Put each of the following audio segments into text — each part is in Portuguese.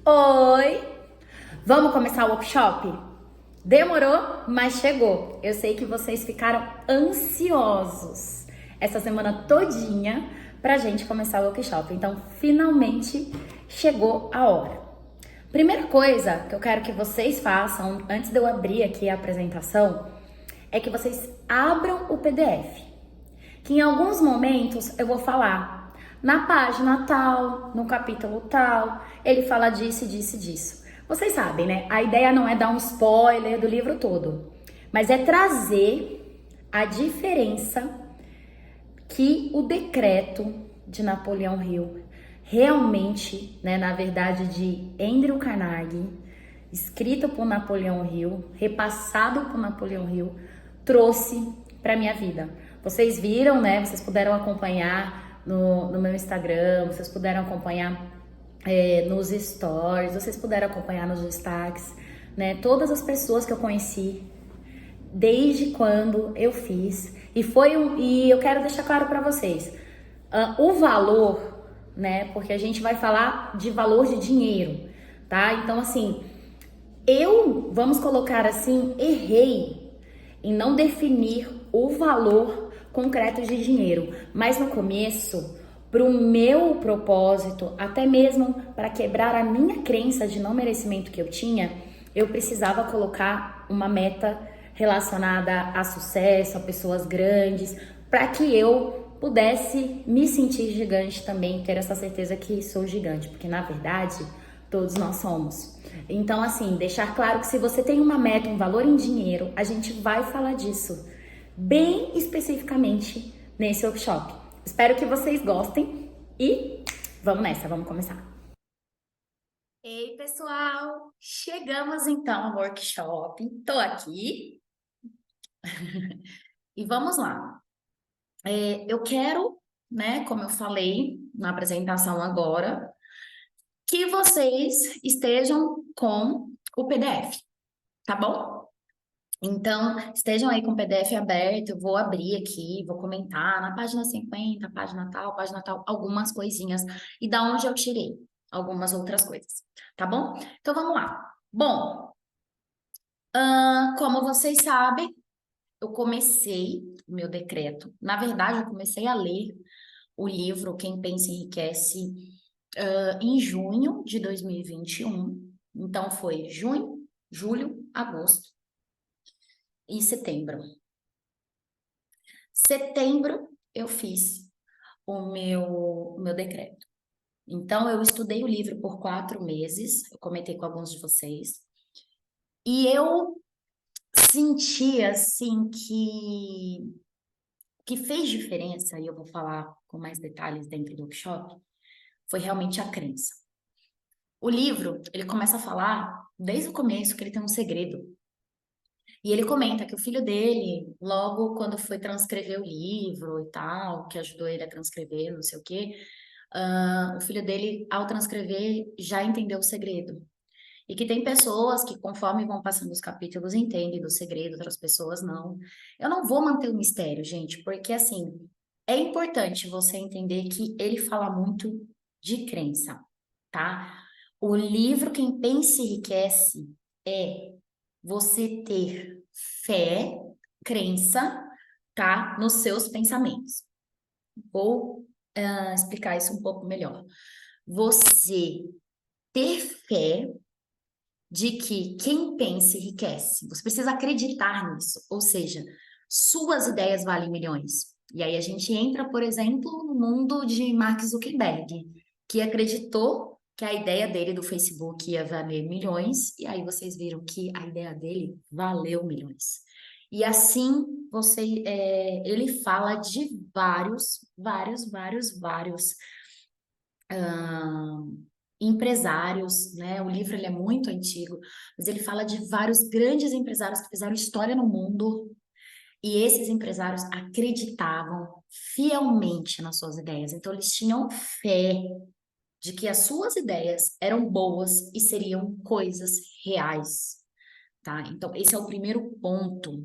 Oi! Vamos começar o workshop? Demorou, mas chegou. Eu sei que vocês ficaram ansiosos essa semana todinha pra gente começar o workshop. Então, finalmente chegou a hora. Primeira coisa que eu quero que vocês façam antes de eu abrir aqui a apresentação é que vocês abram o PDF, que em alguns momentos eu vou falar na página tal, no capítulo tal, ele fala disso, disso, disso. Vocês sabem, né? A ideia não é dar um spoiler do livro todo, mas é trazer a diferença que o decreto de Napoleão Hill realmente, né, na verdade de Andrew Carnegie, escrito por Napoleão Hill, repassado por Napoleão Hill, trouxe para minha vida. Vocês viram, né? Vocês puderam acompanhar no meu Instagram, vocês puderam acompanhar nos stories, vocês puderam acompanhar nos destaques, né? Todas as pessoas que eu conheci desde quando eu fiz e eu quero deixar claro para vocês o valor, né? Porque a gente vai falar de valor de dinheiro, tá? Então assim, vamos colocar assim, errei em não definir o valor concreto de dinheiro, mas no começo, para o meu propósito, até mesmo para quebrar a minha crença de não merecimento que eu tinha, eu precisava colocar uma meta relacionada a sucesso, a pessoas grandes, para que eu pudesse me sentir gigante também, ter essa certeza que sou gigante, porque na verdade todos nós somos. Então, assim, deixar claro que se você tem uma meta, um valor em dinheiro, a gente vai falar disso bem especificamente nesse workshop. Espero que vocês gostem e vamos nessa, vamos começar. Ei, pessoal! Chegamos então ao workshop. Tô aqui e vamos lá. Eu quero, né, como eu falei na apresentação agora, que vocês estejam com o PDF, tá bom? Então, estejam aí com o PDF aberto, eu vou abrir aqui, vou comentar na página 50, página tal, algumas coisinhas e da onde eu tirei algumas outras coisas, tá bom? Então, vamos lá. Bom, como vocês sabem, eu comecei o meu decreto. Na verdade, eu comecei a ler o livro Quem Pensa Enriquece, em junho de 2021. Então, foi junho, julho, agosto e setembro. Setembro eu fiz o meu decreto. Então, eu estudei o livro por 4 meses, eu comentei com alguns de vocês, e eu senti, assim, que fez diferença, e eu vou falar com mais detalhes dentro do workshop, foi realmente a crença. O livro, ele começa a falar, desde o começo, que ele tem um segredo. E ele comenta que o filho dele, logo quando foi transcrever o livro e tal, que ajudou ele a transcrever, não sei o quê, o filho dele, ao transcrever, já entendeu o segredo. E que tem pessoas que, conforme vão passando os capítulos, entendem do segredo, outras pessoas não. Eu não vou manter o mistério, gente, porque assim, é importante você entender que ele fala muito de crença, tá? O livro Quem Pensa Enriquece é você ter fé, crença, tá? Nos seus pensamentos. Vou explicar isso um pouco melhor. Você ter fé de que quem pensa enriquece. Você precisa acreditar nisso. Ou seja, suas ideias valem milhões. E aí a gente entra, por exemplo, no mundo de Mark Zuckerberg, que acreditou que a ideia dele do Facebook ia valer milhões, e aí vocês viram que a ideia dele valeu milhões. E assim ele fala de vários empresários, né? O livro ele é muito antigo, mas ele fala de vários grandes empresários que fizeram história no mundo, e esses empresários acreditavam fielmente nas suas ideias. Então eles tinham fé de que as suas ideias eram boas e seriam coisas reais, tá? Então esse é o primeiro ponto.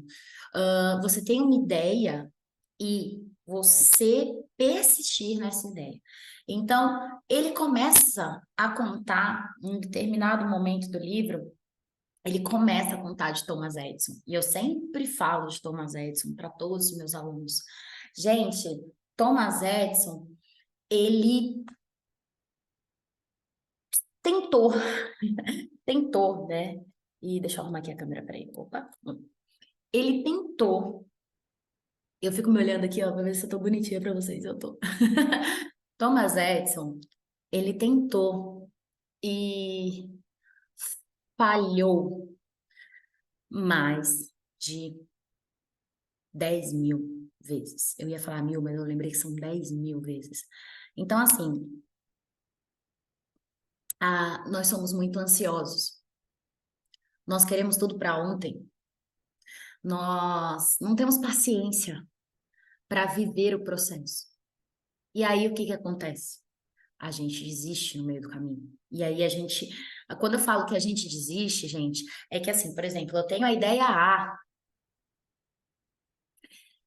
Você tem uma ideia e você persistir nessa ideia. Então, ele começa a contar, em um determinado momento do livro, ele começa a contar de Thomas Edison. E eu sempre falo de Thomas Edison para todos os meus alunos. Gente, Thomas Edison, ele tentou, tentou, né? E deixa eu arrumar aqui a câmera para ele. Opa. Ele tentou. Eu fico me olhando aqui, ó, pra ver se eu tô bonitinha para vocês. Eu tô. Thomas Edison, ele tentou e falhou mais de 10.000 vezes. Eu ia falar 1.000, mas eu lembrei que são 10.000 vezes. Então, assim, nós somos muito ansiosos. Nós queremos tudo para ontem. Nós não temos paciência para viver o processo. E aí, o que que acontece? A gente desiste no meio do caminho. E aí quando eu falo que a gente desiste, gente, é que assim, por exemplo, eu tenho a ideia A,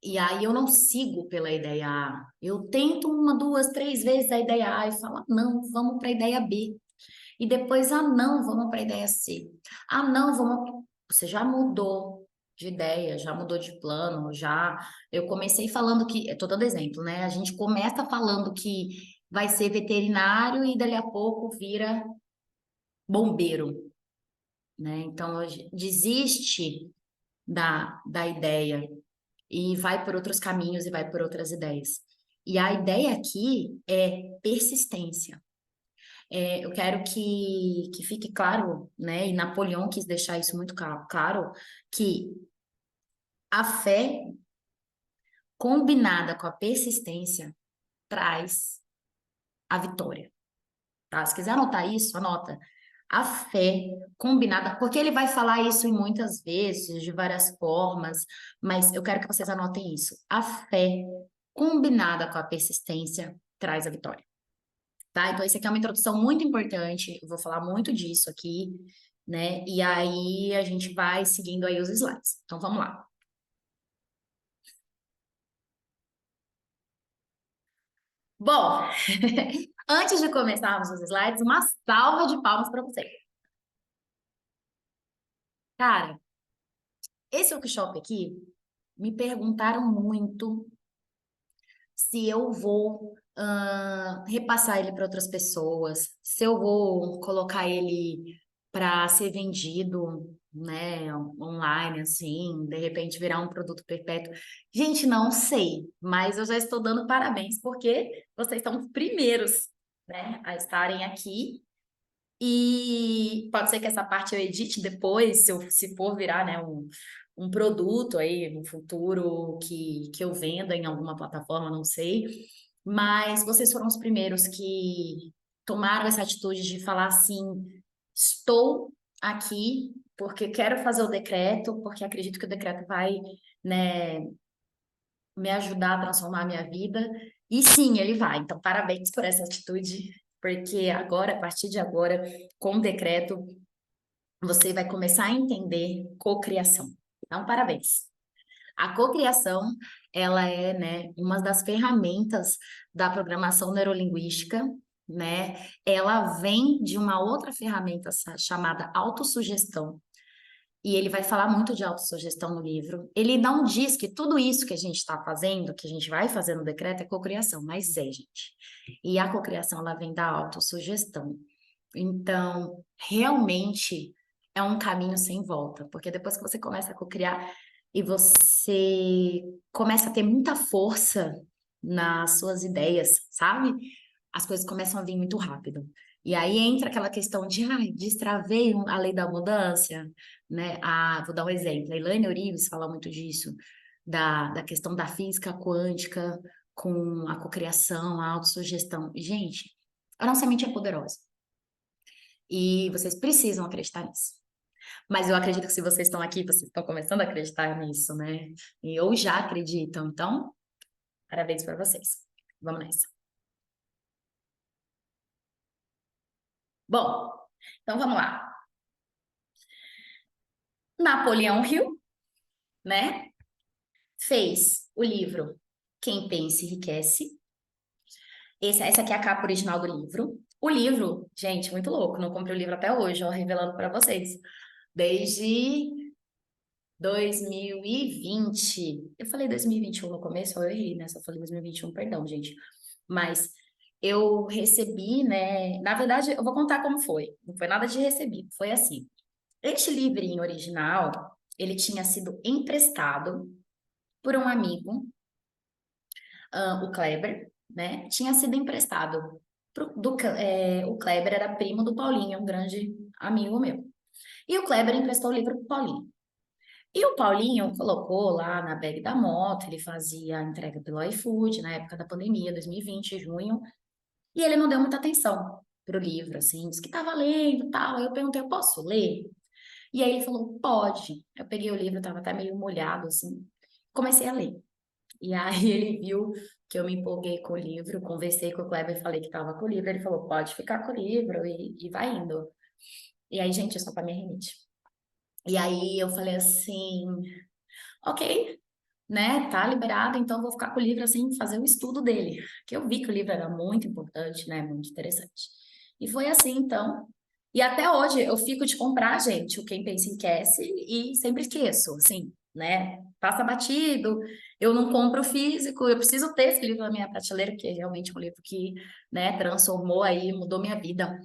e aí eu não sigo pela ideia A. Eu tento uma, duas, três vezes a ideia A e falo, "Ah, não, vamos para a ideia B. E depois, ah, não, vamos para a ideia C. Ah, não, vamos. Você já mudou de ideia, já mudou de plano, já. Eu comecei falando que, estou dando exemplo, né? A gente começa falando que vai ser veterinário e dali a pouco vira bombeiro, né? Então, desiste da ideia e vai por outros caminhos e vai por outras ideias. E a ideia aqui é persistência. Eu quero que fique claro, né? E Napoleão quis deixar isso muito claro, que a fé combinada com a persistência traz a vitória, tá? Se quiser anotar isso, anota. A fé combinada, porque ele vai falar isso em muitas vezes, de várias formas, mas eu quero que vocês anotem isso. A fé combinada com a persistência traz a vitória. Tá? Então, isso aqui é uma introdução muito importante, eu vou falar muito disso aqui, né? E aí a gente vai seguindo aí os slides. Então, vamos lá. Bom, antes de começarmos os slides, uma salva de palmas para você. Cara, esse workshop aqui, me perguntaram muito se eu vou repassar ele para outras pessoas, se eu vou colocar ele para ser vendido, né, online, assim, de repente virar um produto perpétuo. Gente, não sei, mas eu já estou dando parabéns porque vocês são os primeiros, né, a estarem aqui. E pode ser que essa parte eu edite depois, se for virar, né, um produto aí no futuro que eu venda em alguma plataforma, não sei. Mas vocês foram os primeiros que tomaram essa atitude de falar assim: estou aqui porque quero fazer o decreto, porque acredito que o decreto vai, né, me ajudar a transformar a minha vida. E sim, ele vai. Então, parabéns por essa atitude, porque agora, a partir de agora, com o decreto, você vai começar a entender cocriação. Então, parabéns. A cocriação, ela é, né, uma das ferramentas da programação neurolinguística, né? Ela vem de uma outra ferramenta chamada autossugestão. E ele vai falar muito de autossugestão no livro. Ele não diz que tudo isso que a gente está fazendo, que a gente vai fazer no decreto, é cocriação, mas é, gente. E a cocriação, ela vem da autossugestão. Então, realmente é um caminho sem volta, porque depois que você começa a cocriar e você começa a ter muita força nas suas ideias, sabe? As coisas começam a vir muito rápido. E aí entra aquela questão de, destravei a lei da abundância, né? Vou dar um exemplo. A Elaine Orives fala muito disso, da questão da física quântica com a cocriação, a autossugestão. Gente, a nossa mente é poderosa. E vocês precisam acreditar nisso. Mas eu acredito que se vocês estão aqui, vocês estão começando a acreditar nisso, né? Ou já acreditam. Então, parabéns para vocês. Vamos nessa. Bom, então vamos lá. Napoleão Hill, né? Fez o livro Quem Pensa Enriquece. Essa aqui é a capa original do livro. O livro, gente, muito louco, não comprei o livro até hoje, ó, revelando para vocês. Desde 2020. Eu falei 2021 no começo, eu errei, né? Só falei 2021, perdão, gente. Mas eu recebi, né? Na verdade, eu vou contar como foi. Não foi nada de recebido, foi assim. Este livrinho original, ele tinha sido emprestado por um amigo, o Kleber, né? Tinha sido emprestado o Kleber era primo do Paulinho, um grande amigo meu. E o Kleber emprestou o livro pro Paulinho. E o Paulinho colocou lá na bag da moto, ele fazia a entrega pelo iFood na época da pandemia, 2020, junho, e ele não deu muita atenção pro livro, assim, disse que tava lendo e tal. Aí eu perguntei, eu posso ler? E aí ele falou, pode. Eu peguei o livro, tava até meio molhado, assim, comecei a ler. E aí ele viu que eu me empolguei com o livro, conversei com o Kleber e falei que tava com o livro, ele falou, pode ficar com o livro e vai indo. E aí, gente, é só pra minha rinite. E aí eu falei assim, ok, né, tá liberado, então eu vou ficar com o livro assim, fazer o estudo dele, que eu vi que o livro era muito importante, né, muito interessante. E foi assim, então. E até hoje eu fico de comprar, gente, o Quem Pensa Enriquece e sempre esqueço, assim, né, passa batido, eu não compro físico, eu preciso ter esse livro na minha prateleira, porque é realmente um livro que, né, transformou aí, mudou minha vida,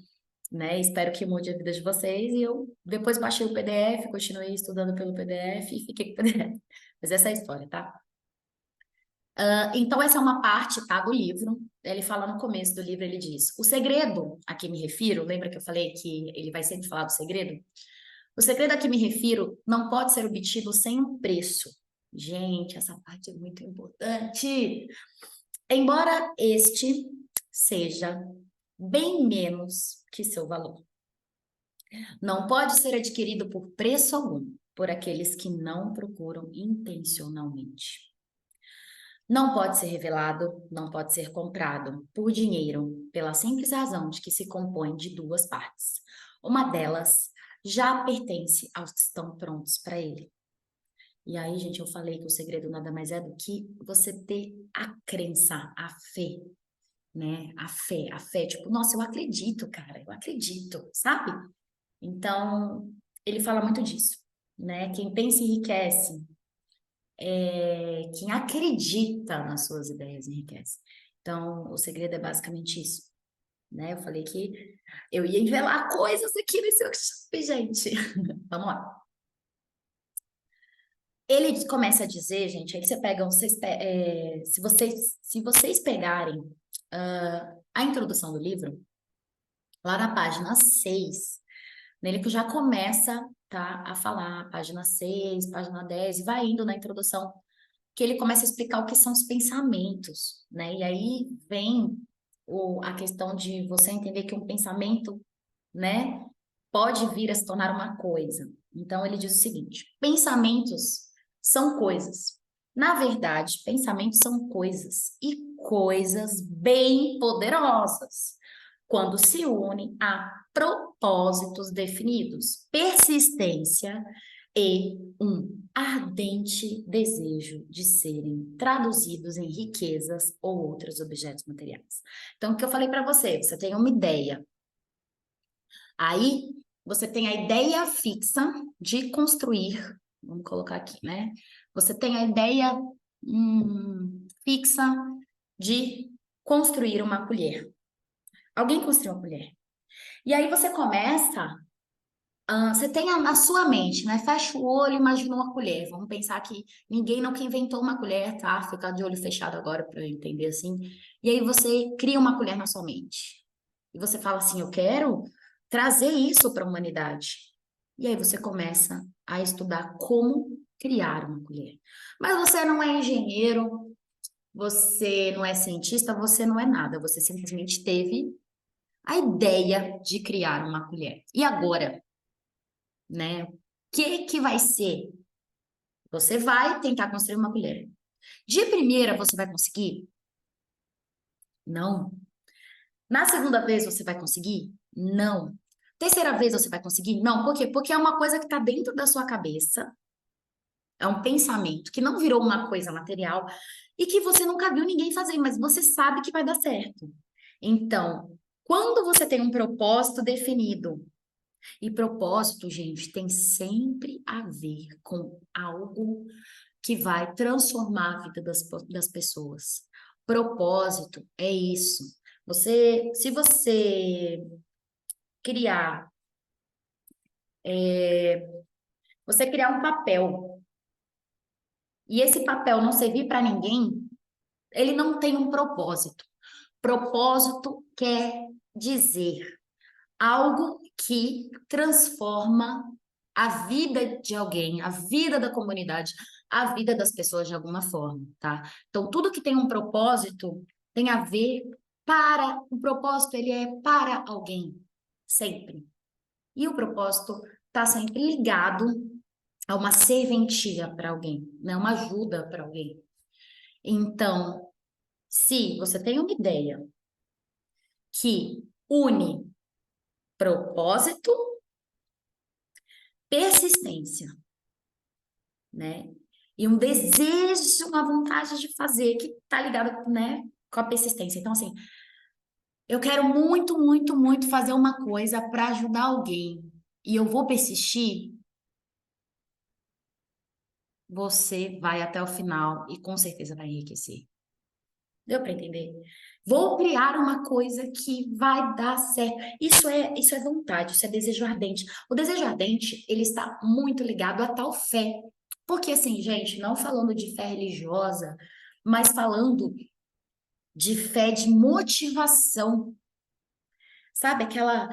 né? Espero que mude a vida de vocês. E eu depois baixei o PDF, continuei estudando pelo PDF e fiquei com o PDF. Mas essa é a história, tá? Então, essa é uma parte, tá, do livro. Ele fala no começo do livro, ele diz: o segredo a que me refiro, lembra que eu falei que ele vai sempre falar do segredo? O segredo a que me refiro não pode ser obtido sem um preço. Gente, essa parte é muito importante. Embora este seja bem menos que seu valor. Não pode ser adquirido por preço algum, por aqueles que não procuram intencionalmente. Não pode ser revelado, não pode ser comprado por dinheiro, pela simples razão de que se compõe de duas partes. Uma delas já pertence aos que estão prontos para ele. E aí, gente, eu falei que o segredo nada mais é do que você ter a crença, a fé, né? A fé, tipo, nossa, eu acredito, cara, eu acredito, sabe? Então, ele fala muito disso, né? Quem pensa enriquece, quem acredita nas suas ideias enriquece. Então, o segredo é basicamente isso, né? Eu falei que eu ia revelar coisas aqui nesse workshop, gente. Vamos lá. Ele começa a dizer, gente, aí você pega, se vocês pegarem a introdução do livro, lá na página 6. Nele que já começa, tá, a falar, página 6, página 10, e vai indo na introdução, que ele começa a explicar o que são os pensamentos, né? E aí vem a questão de você entender que um pensamento, né, pode vir a se tornar uma coisa. Então ele diz o seguinte: pensamentos são coisas. Na verdade, pensamentos são coisas e coisas bem poderosas quando se unem a propósitos definidos, persistência e um ardente desejo de serem traduzidos em riquezas ou outros objetos materiais. Então, o que eu falei para você, você tem uma ideia. Aí, você tem a ideia fixa de construir, vamos colocar aqui, né? Você tem a ideia fixa de construir uma colher. Alguém construiu uma colher. E aí você começa, você tem na sua mente, né? Fecha o olho, imagina uma colher. Vamos pensar que ninguém nunca inventou uma colher, tá? Ficar de olho fechado agora para eu entender assim. E aí você cria uma colher na sua mente. E você fala assim, eu quero trazer isso para a humanidade. E aí você começa a estudar como criar uma colher. Mas você não é engenheiro, você não é cientista, você não é nada. Você simplesmente teve a ideia de criar uma colher. E agora, né? O que vai ser? Você vai tentar construir uma colher. De primeira você vai conseguir? Não. Na segunda vez você vai conseguir? Não. Terceira vez você vai conseguir? Não. Por quê? Porque é uma coisa que está dentro da sua cabeça É um pensamento que não virou uma coisa material e que você nunca viu ninguém fazer, mas você sabe que vai dar certo. Então, quando você tem um propósito definido, e propósito, gente, tem sempre a ver com algo que vai transformar a vida das pessoas. Propósito é isso. Se você criar, você criar um papel e esse papel não servir para ninguém, ele não tem um propósito. Propósito quer dizer algo que transforma a vida de alguém, a vida da comunidade, a vida das pessoas de alguma forma, tá? Então, tudo que tem um propósito tem a ver o propósito, ele é para alguém, sempre. E o propósito está sempre ligado a uma serventia para alguém, né? Uma ajuda para alguém. Então, se você tem uma ideia que une propósito, persistência, né? E um desejo, uma vontade de fazer que tá ligado, né, com a persistência. Então, assim, eu quero muito, muito, muito fazer uma coisa para ajudar alguém e eu vou persistir, você vai até o final e com certeza vai enriquecer. Deu para entender? Vou criar uma coisa que vai dar certo. Isso é vontade, isso é desejo ardente. O desejo ardente, ele está muito ligado a tal fé. Porque assim, gente, não falando de fé religiosa, mas falando de fé de motivação. Sabe aquela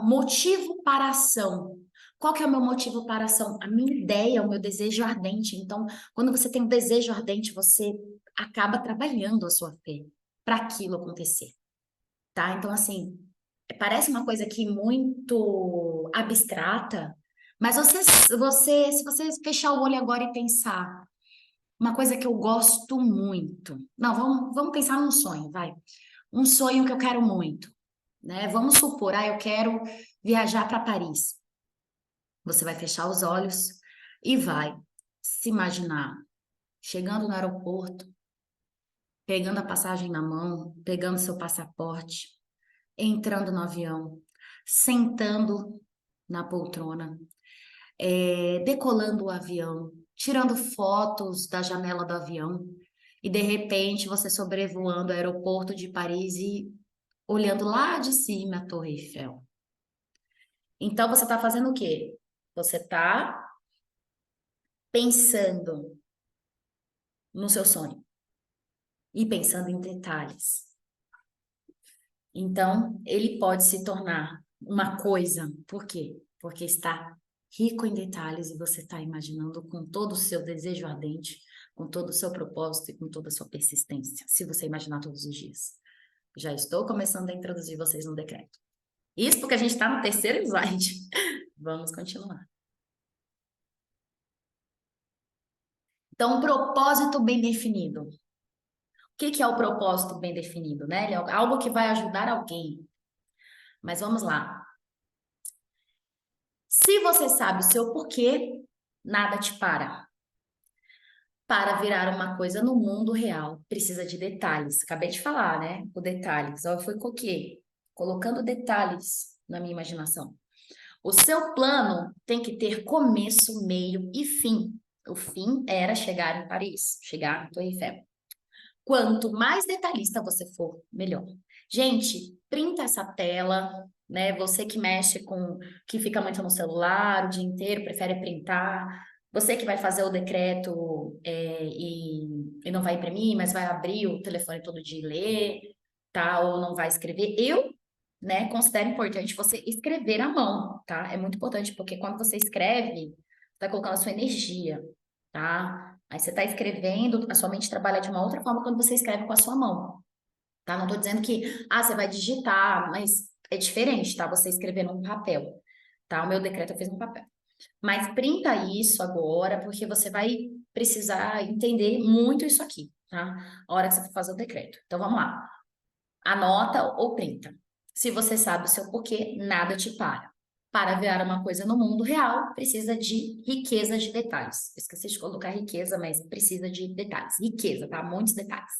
motivo para a ação. Qual que é o meu motivo para a ação? A minha ideia, o meu desejo ardente. Então, quando você tem um desejo ardente, você acaba trabalhando a sua fé para aquilo acontecer, tá? Então, assim, parece uma coisa aqui muito abstrata, mas se você fechar o olho agora e pensar, uma coisa que eu gosto muito. Não, vamos pensar num sonho, vai. Um sonho que eu quero muito, né? Vamos supor, eu quero viajar para Paris. Você vai fechar os olhos e vai se imaginar chegando no aeroporto, pegando a passagem na mão, pegando seu passaporte, entrando no avião, sentando na poltrona, decolando o avião, tirando fotos da janela do avião, e de repente você sobrevoando o aeroporto de Paris e olhando lá de cima a Torre Eiffel. Então você está fazendo o quê? Você está pensando no seu sonho e pensando em detalhes. Então, ele pode se tornar uma coisa. Por quê? Porque está rico em detalhes e você está imaginando com todo o seu desejo ardente, com todo o seu propósito e com toda a sua persistência, se você imaginar todos os dias. Já estou começando a introduzir vocês no decreto. Isso porque a gente está no terceiro slide. Vamos continuar. Então, um propósito bem definido. O que é o propósito bem definido, né? Ele é algo que vai ajudar alguém. Mas vamos lá. Se você sabe o seu porquê, nada te para. Para virar uma coisa no mundo real, precisa de detalhes. Acabei de falar, né? O detalhes. Eu fui com o quê? Colocando detalhes na minha imaginação. O seu plano tem que ter começo, meio e fim. O fim era chegar em Paris, chegar em Torre Eiffel. Quanto mais detalhista você for, melhor. Gente, printa essa tela, né? Você que mexe que fica muito no celular o dia inteiro, prefere printar. Você que vai fazer o decreto e não vai imprimir, mas vai abrir o telefone todo dia e ler, tá? Ou não vai escrever. Né, considero importante você escrever à mão, tá? É muito importante, porque quando você escreve, você tá colocando a sua energia, tá? Aí você está escrevendo, a sua mente trabalha de uma outra forma quando você escreve com a sua mão, tá? Não estou dizendo que, você vai digitar, mas é diferente, tá? Você escrever num papel, tá? O meu decreto eu fiz no papel. Mas printa isso agora, porque você vai precisar entender muito isso aqui, tá? A hora que você for fazer o decreto. Então, vamos lá. Anota ou printa. Se você sabe o seu porquê, nada te para. para virar uma coisa no mundo real, precisa de riqueza de detalhes. Esqueci de colocar riqueza, mas precisa de detalhes. Riqueza, tá? Muitos detalhes.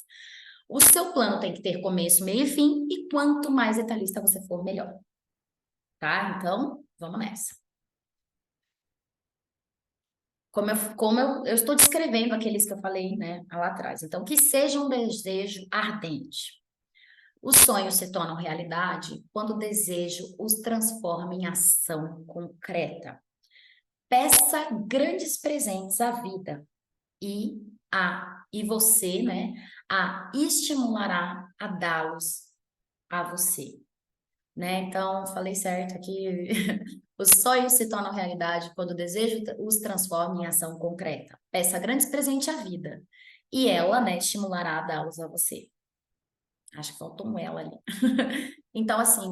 O seu plano tem que ter começo, meio e fim, e quanto mais detalhista você for, melhor. Tá? Então, vamos nessa. Eu estou descrevendo aqueles que eu falei, né, lá atrás. Então, que seja um desejo ardente. Os sonhos se tornam realidade quando o desejo os transforma em ação concreta. Peça grandes presentes à vida e você, né, a estimulará a dá-los a você, né? Então, falei certo aqui. Os sonhos se tornam realidade quando o desejo os transforma em ação concreta. Peça grandes presentes à vida e ela, né, estimulará a dá-los a você. Acho que faltou um ela ali. Então, assim,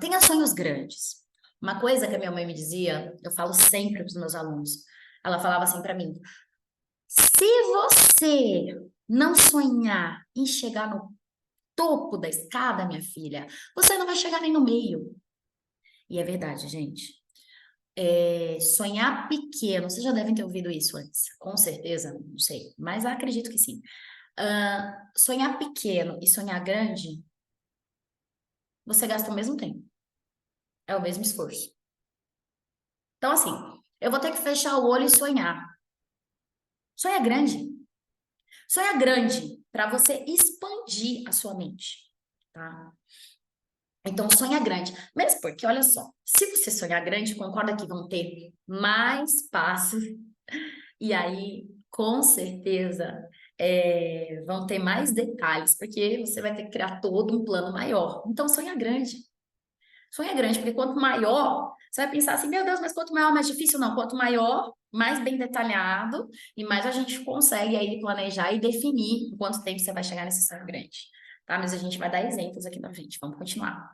tenha sonhos grandes. Uma coisa que a minha mãe me dizia, eu falo sempre para os meus alunos, ela falava assim para mim: se você não sonhar em chegar no topo da escada, minha filha, você não vai chegar nem no meio. E é verdade, gente. Sonhar pequeno, vocês já devem ter ouvido isso antes, com certeza, não sei, mas acredito que sim. Sonhar pequeno e sonhar grande, você gasta o mesmo tempo, é o mesmo esforço. Então, assim, eu vou ter que fechar o olho e sonhar. Sonha grande. Sonha grande para você expandir a sua mente, tá? Então, sonha grande. Mesmo porque, olha só, se você sonhar grande, concorda que vão ter mais passos, e aí, com certeza, vão ter mais detalhes, porque você vai ter que criar todo um plano maior. Então, sonha grande. Sonha grande, porque quanto maior, você vai pensar assim, meu Deus, mas quanto maior, mais difícil? Não, quanto maior, mais bem detalhado, e mais a gente consegue aí planejar e definir em quanto tempo você vai chegar nesse sonho grande. Tá? Mas a gente vai dar exemplos aqui na frente. Vamos continuar.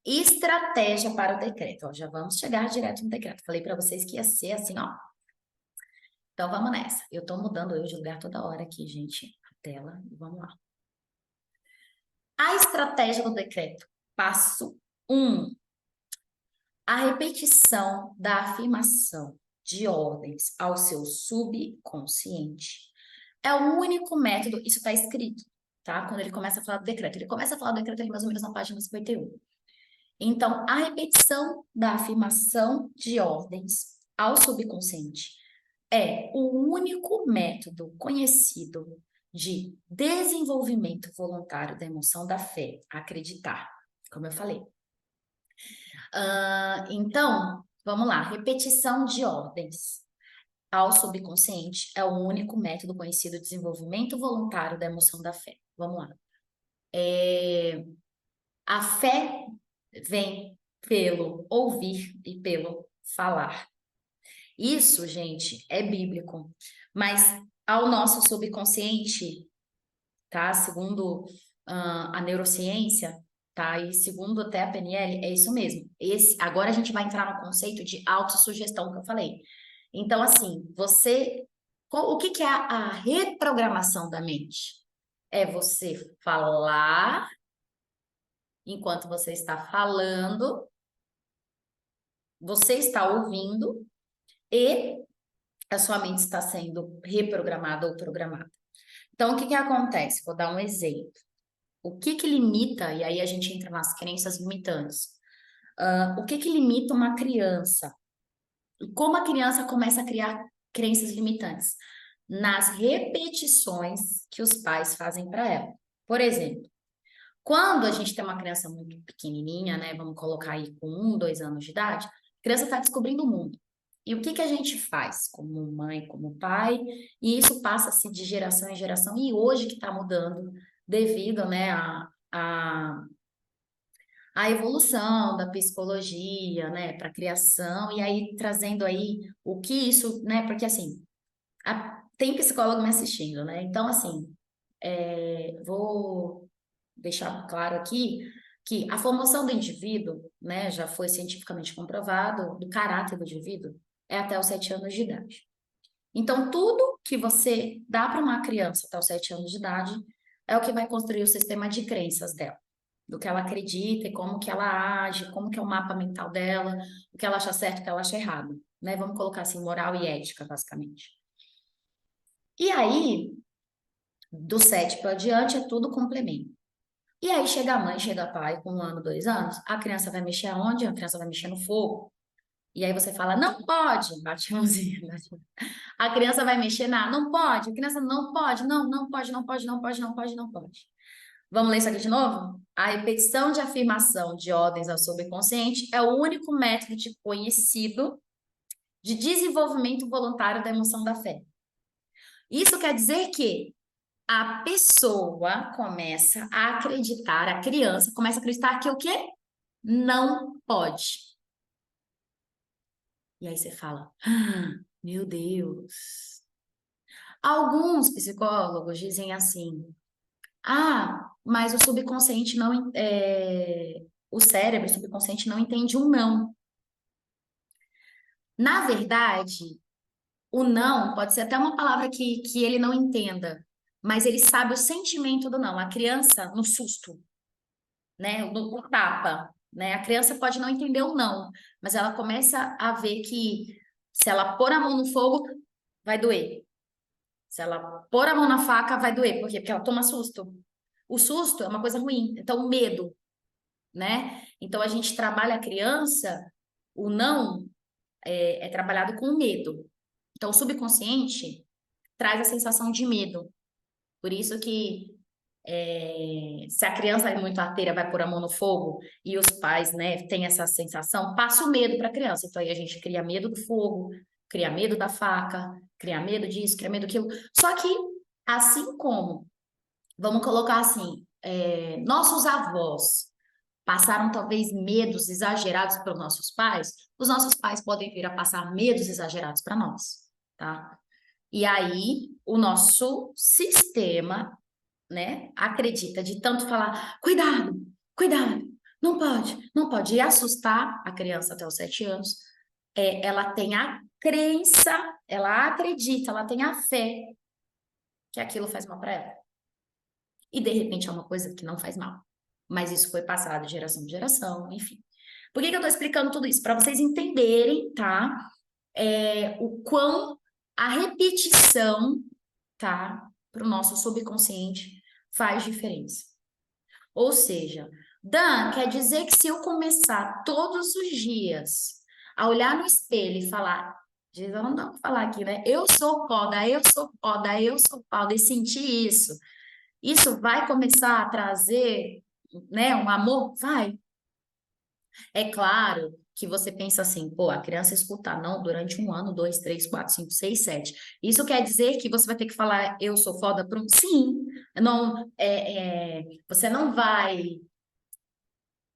Estratégia para o decreto. Ó, já vamos chegar direto no decreto. Falei para vocês que ia ser assim, ó. Então vamos nessa. Eu tô mudando eu de lugar toda hora aqui, gente, a tela. Vamos lá. A estratégia do decreto. Passo 1. A repetição da afirmação de ordens ao seu subconsciente é o único método, isso está escrito, tá? Quando ele começa a falar do decreto. Ele começa a falar do decreto ali mais ou menos na página 51. Então, a repetição da afirmação de ordens ao subconsciente é o único método conhecido de desenvolvimento voluntário da emoção da fé, acreditar, como eu falei. Então, vamos lá, repetição de ordens ao subconsciente é o único método conhecido de desenvolvimento voluntário da emoção da fé. Vamos lá. A fé vem pelo ouvir e pelo falar. Isso, gente, é bíblico, mas ao nosso subconsciente, tá? Segundo a neurociência, tá? E segundo até a PNL, é isso mesmo. Agora a gente vai entrar no conceito de autossugestão que eu falei. Então, assim, o que que é a reprogramação da mente? É você falar enquanto você está falando, você está ouvindo e a sua mente está sendo reprogramada ou programada. Então, o que que acontece? Vou dar um exemplo. O que que limita, e aí a gente entra nas crenças limitantes. O que que limita uma criança? E como a criança começa a criar crenças limitantes? Nas repetições que os pais fazem para ela. Por exemplo, quando a gente tem uma criança muito pequenininha, né? Vamos colocar aí com 1, 2 anos de idade, a criança está descobrindo o mundo. E o que que a gente faz como mãe, como pai? E isso passa-se de geração em geração e hoje que está mudando devido, né, a evolução da psicologia, né, para a criação, e aí trazendo aí o que isso, né, porque assim, tem psicólogo me assistindo, né, então assim, vou deixar claro aqui que a formação do indivíduo, né, já foi cientificamente comprovado, do caráter do indivíduo, é até os 7 anos de idade. Então, tudo que você dá para uma criança até os 7 anos de idade é o que vai construir o sistema de crenças dela. do que ela acredita e como que ela age, como que é o mapa mental dela, o que ela acha certo, o que ela acha errado, né? Vamos colocar assim, moral e ética, basicamente. E aí, do 7 para diante, é tudo complemento. E aí chega a mãe, chega o pai com 1 ano, 2 anos, a criança vai mexer aonde? A criança vai mexer no fogo. E aí você fala, não pode, bate a mãozinha, bate a mão. A criança vai mexer na, não pode, a criança não pode, não, não pode, não pode, não pode, não pode, não pode. Vamos ler isso aqui de novo? A repetição de afirmação de ordens ao subconsciente é o único método conhecido de desenvolvimento voluntário da emoção da fé. Isso quer dizer que a pessoa começa a acreditar, a criança começa a acreditar que o quê? Não pode. E aí você fala, meu Deus. Alguns psicólogos dizem assim, mas o subconsciente não, o cérebro, o subconsciente não entende um não. Na verdade, o não pode ser até uma palavra que ele não entenda, mas ele sabe o sentimento do não. A criança, no susto, né, no tapa, né? A criança pode não entender o não, mas ela começa a ver que se ela pôr a mão no fogo, vai doer. Se ela pôr a mão na faca, vai doer. Por quê? Porque ela toma susto. O susto é uma coisa ruim. Então, o medo, né? Então, a gente trabalha a criança, o não é trabalhado com o medo. Então, o subconsciente traz a sensação de medo. Por isso que se a criança é muito arteira, vai pôr a mão no fogo e os pais, né, têm essa sensação, passa o medo para a criança. Então aí a gente cria medo do fogo, cria medo da faca, cria medo disso, cria medo daquilo. Só que, assim como, vamos colocar assim, nossos avós passaram talvez medos exagerados para os nossos pais, os nossos pais podem vir a passar medos exagerados para nós, tá? E aí, o nosso sistema, né, acredita de tanto falar, cuidado, cuidado, não pode, não pode, e assustar a criança até os 7 anos, ela tem a crença, ela acredita, ela tem a fé que aquilo faz mal para ela. E de repente é uma coisa que não faz mal. Mas isso foi passado de geração em geração, enfim. Por que que eu tô explicando tudo isso? Para vocês entenderem, tá? O quão a repetição, tá? Para o nosso subconsciente faz diferença. Ou seja, Dan, quer dizer que se eu começar todos os dias a olhar no espelho e falar, não falar aqui, né? Eu sou foda, eu sou foda, eu sou foda, e sentir isso vai começar a trazer, né, um amor? Vai. É claro que você pensa assim, pô, a criança escutar não durante 1 ano, 2, 3, 4, 5, 6, 7. Isso quer dizer que você vai ter que falar eu sou foda para um. Sim, não, você não vai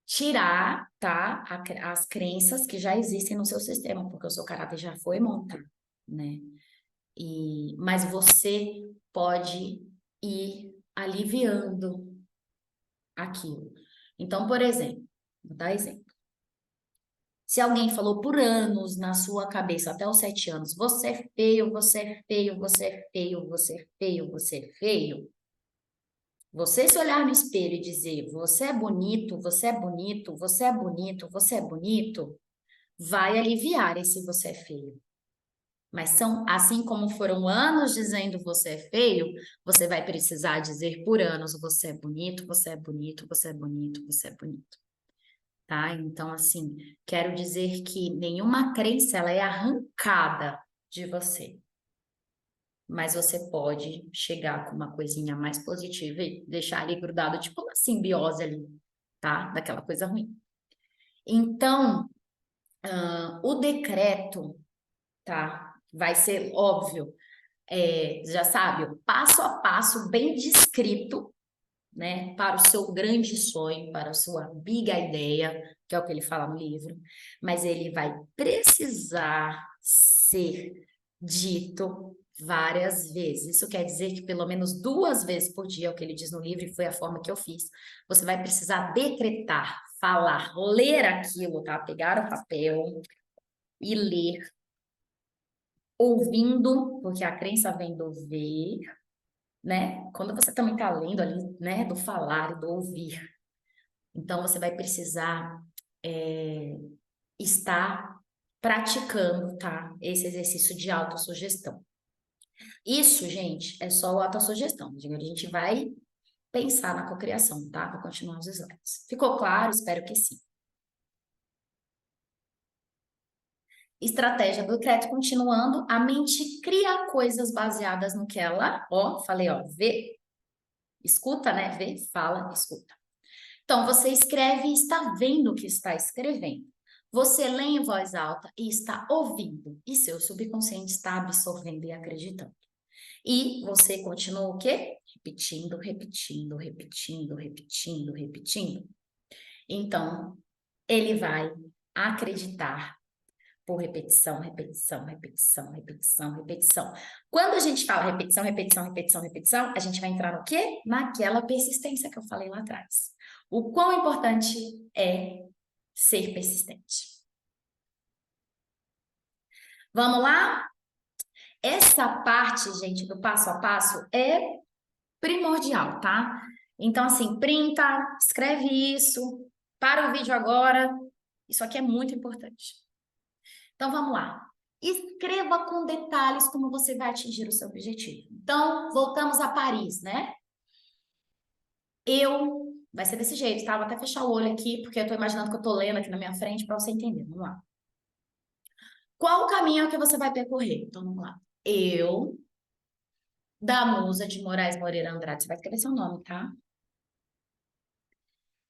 tirar, tá, as crenças que já existem no seu sistema, porque o seu caráter já foi montado, né? Mas você pode ir aliviando aquilo. Então, por exemplo, vou dar exemplo. Se alguém falou por anos na sua cabeça, até os 7 anos, você é feio, você é feio, você é feio, você é feio, você é feio. Você se olhar no espelho e dizer, você é bonito, você é bonito, você é bonito, você é bonito, vai aliviar esse você é feio. Mas são assim como foram anos dizendo você é feio, você vai precisar dizer por anos você é bonito, você é bonito, você é bonito, você é bonito. Tá? Então, assim, quero dizer que nenhuma crença ela é arrancada de você. Mas você pode chegar com uma coisinha mais positiva e deixar ali grudado, tipo uma simbiose ali, tá? Daquela coisa ruim. Então, o decreto, tá? Vai ser óbvio, já sabe, o passo a passo bem descrito, né? Para o seu grande sonho, para a sua big ideia, que é o que ele fala no livro, mas ele vai precisar ser dito várias vezes. Isso quer dizer que pelo menos 2 vezes por dia, é o que ele diz no livro, e foi a forma que eu fiz. Você vai precisar decretar, falar, ler aquilo, tá? Pegar o papel e ler, ouvindo, porque a crença vem do ver, né? Quando você também está lendo ali, né, do falar e do ouvir. Então, você vai precisar estar praticando, tá? Esse exercício de autossugestão. Isso, gente, é só a autossugestão. A gente vai pensar na cocriação, tá? Vou continuar os slides. Ficou claro? Espero que sim. Estratégia do decreto, continuando, a mente cria coisas baseadas no que ela, ó, falei, ó, vê, escuta, né? Vê, fala, escuta. Então, você escreve e está vendo o que está escrevendo. Você lê em voz alta e está ouvindo. E seu subconsciente está absorvendo e acreditando. E você continua o quê? Repetindo, repetindo, repetindo, repetindo, repetindo. Então, ele vai acreditar por repetição, repetição, repetição, repetição, repetição. Quando a gente fala repetição, repetição, repetição, repetição, a gente vai entrar no quê? Naquela persistência que eu falei lá atrás. O quão importante é ser persistente. Vamos lá? Essa parte, gente, do passo a passo é primordial, tá? Então, assim, printa, escreve isso, para o vídeo agora. Isso aqui é muito importante. Então, vamos lá. Escreva com detalhes como você vai atingir o seu objetivo. Então, voltamos a Paris, né? Vai ser desse jeito, tá? Vou até fechar o olho aqui, porque eu tô imaginando que eu tô lendo aqui na minha frente para você entender. Vamos lá. Qual o caminho que você vai percorrer? Então, vamos lá. Eu, da Musa de Moraes Moreira Andrade, você vai escrever seu nome, tá?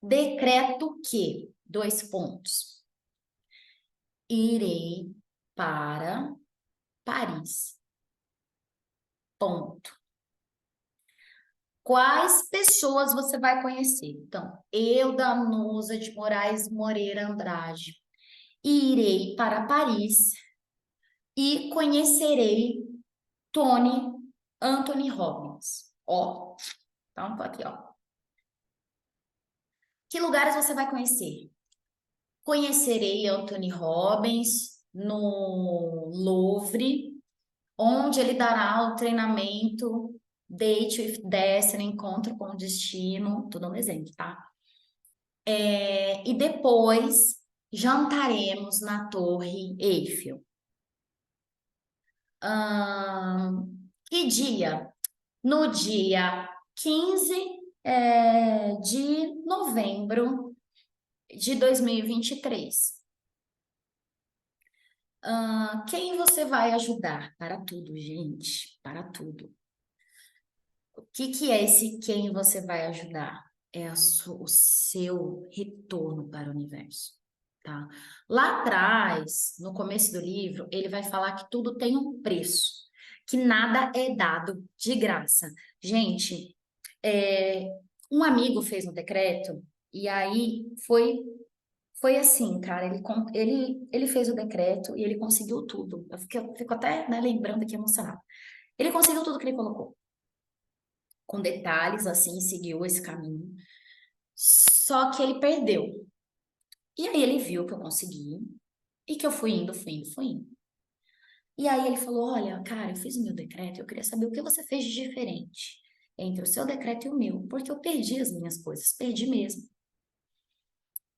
Decreto que, dois pontos, irei para Paris. Ponto. Quais pessoas você vai conhecer? Então, eu, Danusa de Moraes Moreira Andrade, irei para Paris e conhecerei Tony Anthony Robbins. Ó, então, aqui, ó. Que lugares você vai conhecer? Conhecerei Anthony Robbins no Louvre, onde ele dará o treinamento Date with Destiny, Encontro com o Destino, tudo no exemplo, tá? E depois jantaremos na Torre Eiffel. Que dia? No dia 15 de novembro de 2023. Quem você vai ajudar? Para tudo, gente, para tudo. O que é esse quem você vai ajudar? É o seu retorno para o universo, tá? Lá atrás, no começo do livro, ele vai falar que tudo tem um preço, que nada é dado de graça. Gente, um amigo fez um decreto e aí foi assim, cara, ele fez o decreto e ele conseguiu tudo. Fico até, né, lembrando aqui emocionado. Ele conseguiu tudo que ele colocou com detalhes, assim, seguiu esse caminho. Só que ele perdeu. E aí ele viu que eu consegui e que eu fui indo, fui indo, fui indo. E aí ele falou: Olha, cara, eu fiz o meu decreto, eu queria saber o que você fez de diferente entre o seu decreto e o meu, porque eu perdi as minhas coisas, perdi mesmo.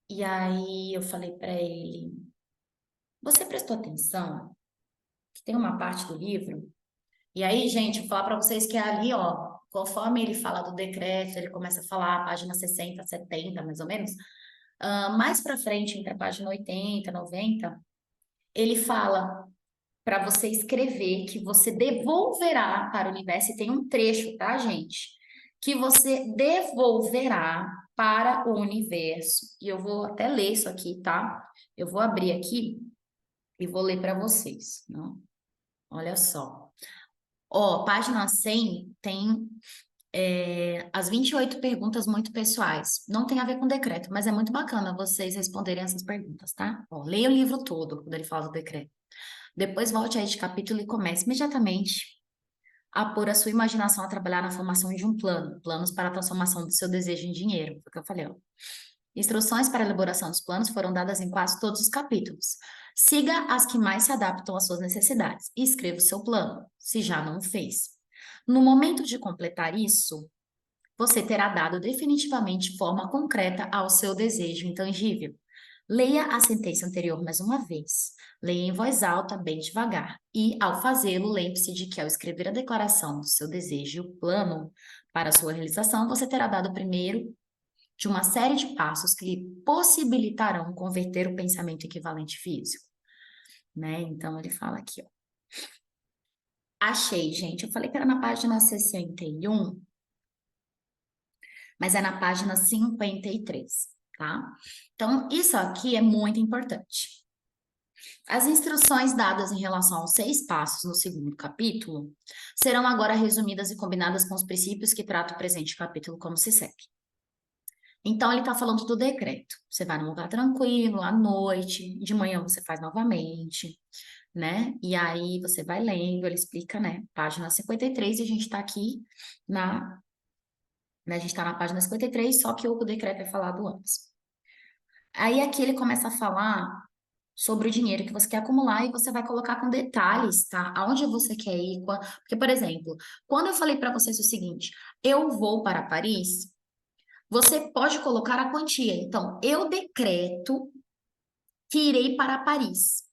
E aí eu falei para ele: Você prestou atenção que tem uma parte do livro? E aí, gente, vou falar para vocês que é ali, ó, conforme ele fala do decreto, ele começa a falar, página 60, 70, mais ou menos, mais para frente, entre a página 80, 90, ele fala para você escrever que você devolverá para o universo, e tem um trecho, tá, gente? Que você devolverá para o universo. E eu vou até ler isso aqui, tá? Eu vou abrir aqui e vou ler para vocês, não? Olha só. Ó, página 100 tem as 28 perguntas muito pessoais. Não tem a ver com decreto, mas é muito bacana vocês responderem essas perguntas, tá? Ó, leia o livro todo quando ele fala do decreto. Depois volte a este capítulo e comece imediatamente a pôr a sua imaginação a trabalhar na formação de um plano, planos para a transformação do seu desejo em dinheiro, foi o que eu falei, ó. Instruções para a elaboração dos planos foram dadas em quase todos os capítulos. Siga as que mais se adaptam às suas necessidades e escreva o seu plano, se já não o fez. No momento de completar isso, você terá dado definitivamente forma concreta ao seu desejo intangível. Leia a sentença anterior mais uma vez. Leia em voz alta, bem devagar. E, ao fazê-lo, lembre-se de que, ao escrever a declaração do seu desejo e o plano para a sua realização, você terá dado o primeiro de uma série de passos que lhe possibilitarão converter o pensamento equivalente físico. Né? Então, ele fala aqui, ó. Achei, gente. Eu falei que era na página 61, mas é na página 53, tá? Então, isso aqui é muito importante. As instruções dadas em relação aos 6 passos no segundo capítulo serão agora resumidas e combinadas com os princípios que trata o presente capítulo como se segue. Então, ele está falando do decreto. Você vai num lugar tranquilo, à noite, de manhã você faz novamente, né? E aí você vai lendo, ele explica, né? Página 53, e a gente está aqui na... Né, a gente está na página 53, só que o decreto é falado antes. Aí aqui ele começa a falar sobre o dinheiro que você quer acumular e você vai colocar com detalhes, tá? Aonde você quer ir. Porque, por exemplo, quando eu falei para vocês o seguinte, eu vou para Paris, você pode colocar a quantia. Então, eu decreto que irei para Paris.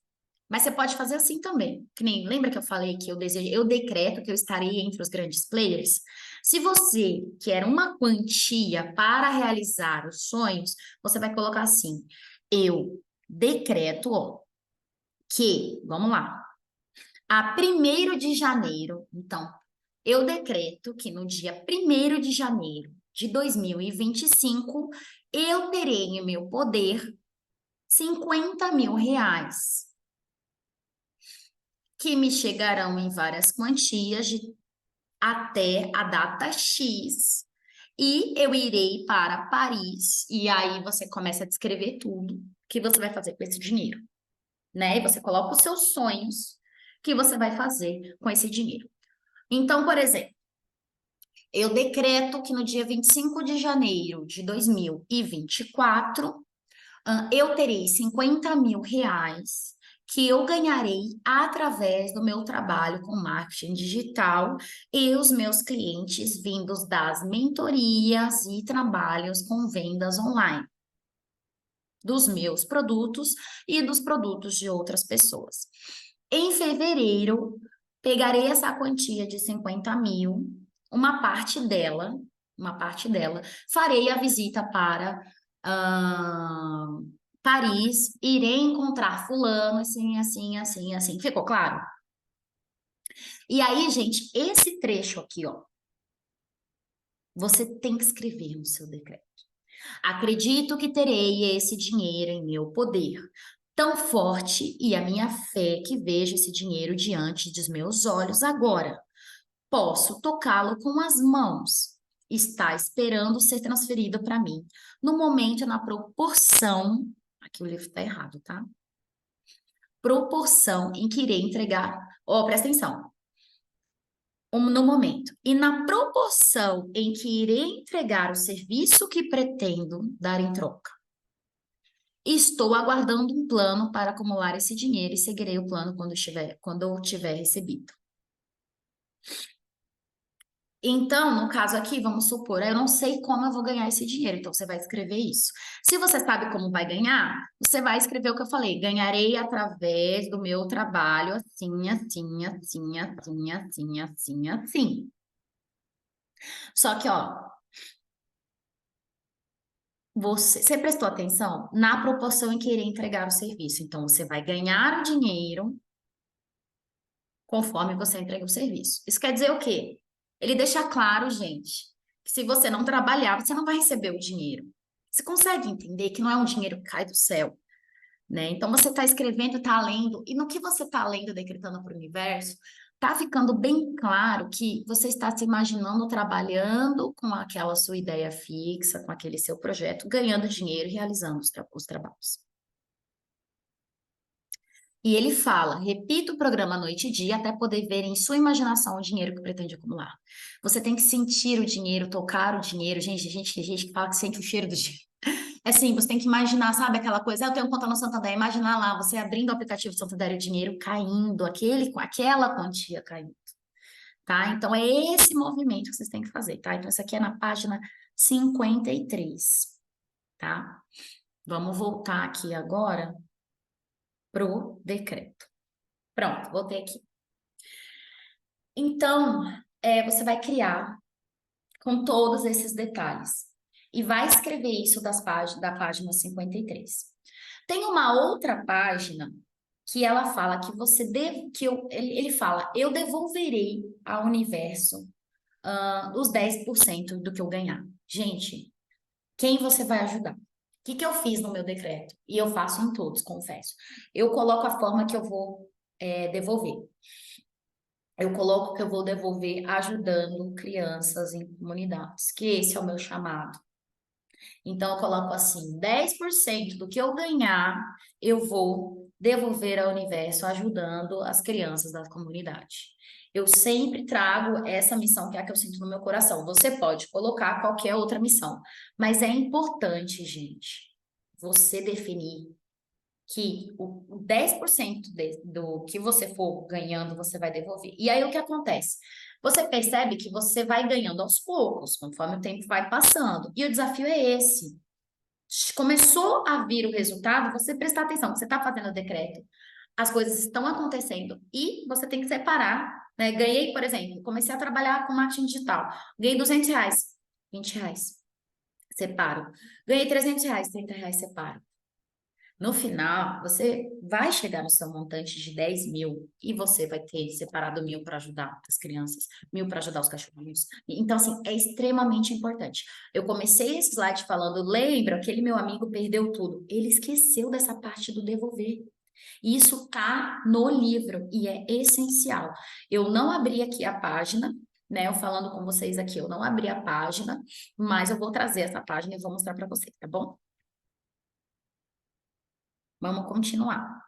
Mas você pode fazer assim também. Que nem, lembra que eu falei que eu decreto que eu estarei entre os grandes players? Se você quer uma quantia para realizar os sonhos, você vai colocar assim: eu decreto, ó, que, vamos lá, a 1º de janeiro, então, eu decreto que no dia 1º de janeiro de 2025, eu terei em meu poder 50 mil reais, que me chegarão em várias quantias até a data X. E eu irei para Paris, e aí você começa a descrever tudo que você vai fazer com esse dinheiro, né? E você coloca os seus sonhos que você vai fazer com esse dinheiro. Então, por exemplo, eu decreto que no dia 25 de janeiro de 2024, eu terei 50 mil reais que eu ganharei através do meu trabalho com marketing digital e os meus clientes vindos das mentorias e trabalhos com vendas online dos meus produtos e dos produtos de outras pessoas. Em fevereiro, pegarei essa quantia de 50 mil, uma parte dela, farei a visita para Paris, irei encontrar fulano, assim, assim, assim, assim. Ficou claro? E aí, gente, esse trecho aqui, ó, você tem que escrever no seu decreto. Acredito que terei esse dinheiro em meu poder, tão forte e a minha fé que vejo esse dinheiro diante dos meus olhos agora. Posso tocá-lo com as mãos. Está esperando ser transferido para mim. No momento, na proporção. Aqui o livro está errado, tá? Proporção em que irei entregar. Ó, presta atenção. No momento. E na proporção em que irei entregar o serviço que pretendo dar em troca. Estou aguardando um plano para acumular esse dinheiro e seguirei o plano quando eu tiver recebido. Então, no caso aqui, vamos supor, eu não sei como eu vou ganhar esse dinheiro, então você vai escrever isso. Se você sabe como vai ganhar, você vai escrever o que eu falei: ganharei através do meu trabalho, assim, assim, assim, assim, assim, assim, assim. Só que, ó, você prestou atenção na proporção em que irei entregar o serviço. Então, você vai ganhar o dinheiro conforme você entrega o serviço. Isso quer dizer o quê? Ele deixa claro, gente, que se você não trabalhar, você não vai receber o dinheiro. Você consegue entender que não é um dinheiro que cai do céu, né? Então você está escrevendo, está lendo, e no que você está lendo, decretando para o universo, está ficando bem claro que você está se imaginando trabalhando com aquela sua ideia fixa, com aquele seu projeto, ganhando dinheiro e realizando os trabalhos. E ele fala: repita o programa noite e dia até poder ver em sua imaginação o dinheiro que pretende acumular. Você tem que sentir o dinheiro, tocar o dinheiro. Gente que fala que sente o cheiro do dinheiro. É assim, você tem que imaginar, sabe aquela coisa? Eu tenho conta no Santander, imaginar lá, você abrindo o aplicativo do Santander e o dinheiro caindo, aquela quantia caindo. tá? Então, é esse movimento que vocês têm que fazer, tá? Então, isso aqui é na página 53, tá? Vamos voltar aqui agora pro decreto. Pronto, voltei aqui. Então, você vai criar com todos esses detalhes e vai escrever isso da página 53. Tem uma outra página que ela fala que ele fala, eu devolverei ao universo os 10% do que eu ganhar. Gente, quem você vai ajudar? O que que eu fiz no meu decreto? E eu faço em todos, confesso. Eu coloco a forma que eu vou devolver. Eu coloco que eu vou devolver ajudando crianças em comunidades, que esse é o meu chamado. Então, eu coloco assim: 10% do que eu ganhar, eu vou devolver ao universo ajudando as crianças da comunidade. Eu sempre trago essa missão que é a que eu sinto no meu coração. Você pode colocar qualquer outra missão, mas é importante, gente, você definir que o 10% do que você for ganhando, você vai devolver. E aí o que acontece? Você percebe que você vai ganhando aos poucos, conforme o tempo vai passando. E o desafio é esse. Começou a vir o resultado, você prestar atenção, você está fazendo o decreto, as coisas estão acontecendo e você tem que separar, né? Ganhei, por exemplo, comecei a trabalhar com marketing digital, ganhei R$ 200, R$ 20, separo. Ganhei R$ 300, R$ 30, separo. No final, você vai chegar no seu montante de 10 mil e você vai ter separado 1.000 para ajudar as crianças, 1.000 para ajudar os cachorrinhos. Então, assim, é extremamente importante. Eu comecei esse slide falando, lembra, aquele meu amigo perdeu tudo. Ele esqueceu dessa parte do devolver. E isso tá no livro e é essencial. Eu não abri aqui a página, né? Eu falando com vocês aqui, eu não abri a página, mas eu vou trazer essa página e vou mostrar para vocês, tá bom? Vamos continuar.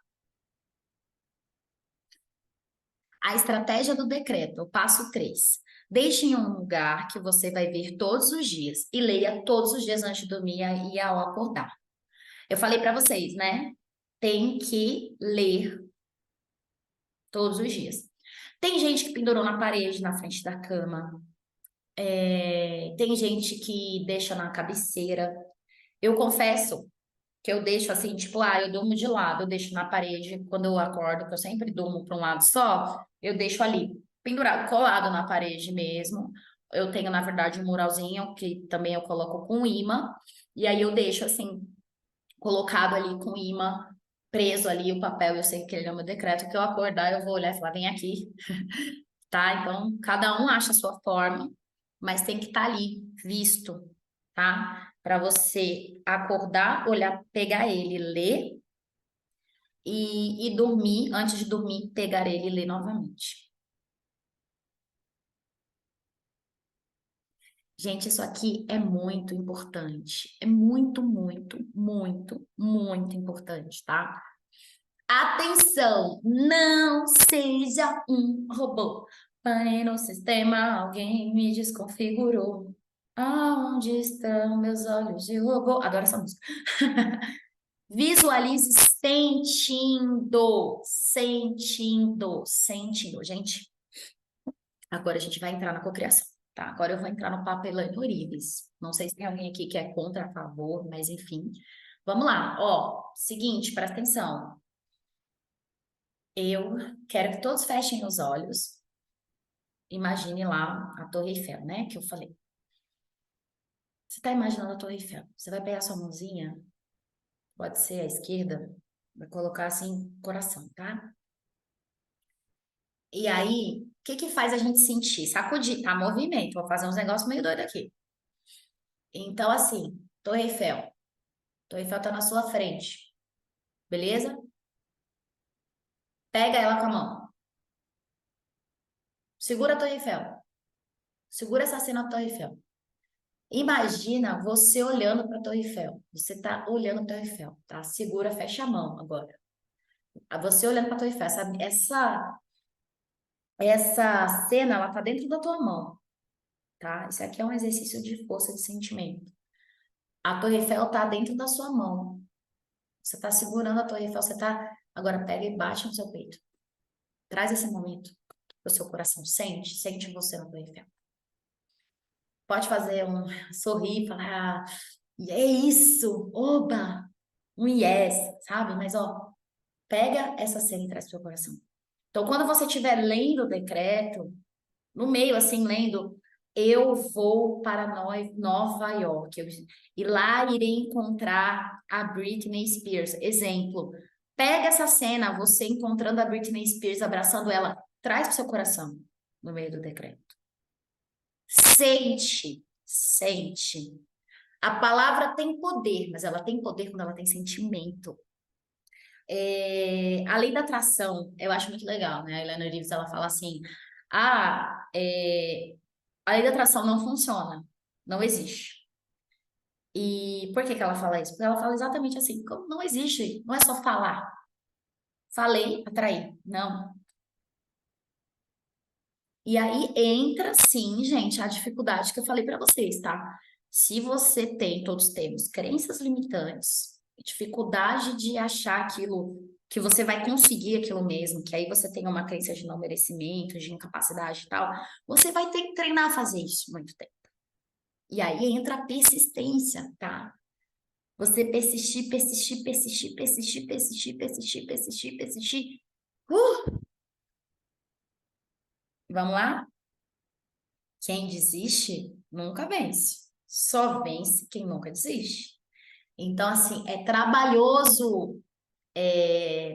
A estratégia do decreto, o passo 3. Deixe em um lugar que você vai ver todos os dias e leia todos os dias antes de dormir e ao acordar. Eu falei para vocês, né? Tem que ler todos os dias. Tem gente que pendurou na parede, na frente da cama. Tem gente que deixa na cabeceira. Eu confesso que eu deixo assim, tipo, eu durmo de lado, eu deixo na parede quando eu acordo, que eu sempre durmo para um lado só, eu deixo ali, pendurado, colado na parede mesmo. Eu tenho, na verdade, um muralzinho que também eu coloco com imã, e aí eu deixo assim, colocado ali com imã, preso ali o papel, eu sei que ele é o meu decreto, que eu acordar, eu vou olhar e falar, vem aqui, tá? Então, cada um acha a sua forma, mas tem que estar ali, visto, tá? Para você acordar, olhar, pegar ele, ler e dormir, antes de dormir, pegar ele e ler novamente. Gente, isso aqui é muito importante. É muito, muito, muito, muito importante, tá? Atenção, não seja um robô. Pane no sistema, alguém me desconfigurou. Aonde estão meus olhos de robô? Adoro essa música. Visualize sentindo, sentindo, sentindo. Gente, agora a gente vai entrar na cocriação, tá? Agora eu vou entrar no papelão Orives. Não sei se tem alguém aqui que é contra, a favor, mas enfim. Vamos lá, ó. Seguinte, presta atenção. Eu quero que todos fechem os olhos. Imagine lá a Torre Eiffel, né? Que eu falei. Você está imaginando a Torre Eiffel? Você vai pegar sua mãozinha, pode ser a esquerda, vai colocar assim, coração, tá? E aí, o que que faz a gente sentir? Sacudir, tá? Movimento. Vou fazer uns negócios meio doido aqui. Então, assim, Torre Eiffel. Torre Eiffel tá na sua frente, beleza? Pega ela com a mão. Segura a Torre Eiffel. Segura essa cena da Torre Eiffel. Imagina você olhando para a Torre Eiffel. Você tá olhando para a Torre Eiffel, tá? Segura, fecha a mão agora. Você olhando para a Torre Eiffel. Essa cena, ela tá dentro da tua mão, tá? Isso aqui é um exercício de força de sentimento. A Torre Eiffel tá dentro da sua mão. Você tá segurando a Torre Eiffel, você tá... Agora pega e bate no seu peito. Traz esse momento. o seu coração sente, sente você no perfil. Pode fazer um sorrir, falar, é isso, oba, um yes, sabe? Mas, ó, pega essa cena e traz pro seu coração. Então, quando você estiver lendo o decreto, no meio, assim, lendo, eu vou para Nova York, e lá irei encontrar a Britney Spears. Exemplo, pega essa cena, você encontrando a Britney Spears, abraçando ela, traz pro seu coração, no meio do decreto. Sente, sente. A palavra tem poder, mas ela tem poder quando ela tem sentimento. A lei da atração, eu acho muito legal, né? A Helena Reeves, ela fala assim, a lei da atração não funciona, não existe. E por que que ela fala isso? Porque ela fala exatamente assim, como não existe, não é só falar. Falei, atraí. Não. E aí entra, sim, gente, a dificuldade que eu falei para vocês, tá? Se você tem, todos temos, crenças limitantes, dificuldade de achar aquilo que você vai conseguir aquilo mesmo, que aí você tem uma crença de não merecimento, de incapacidade e tal, você vai ter que treinar a fazer isso muito tempo. E aí entra a persistência, tá? Você persistir, persistir, persistir, persistir, persistir, persistir, persistir, persistir. Vamos lá? Quem desiste nunca vence. Só vence quem nunca desiste. Então, assim, é trabalhoso,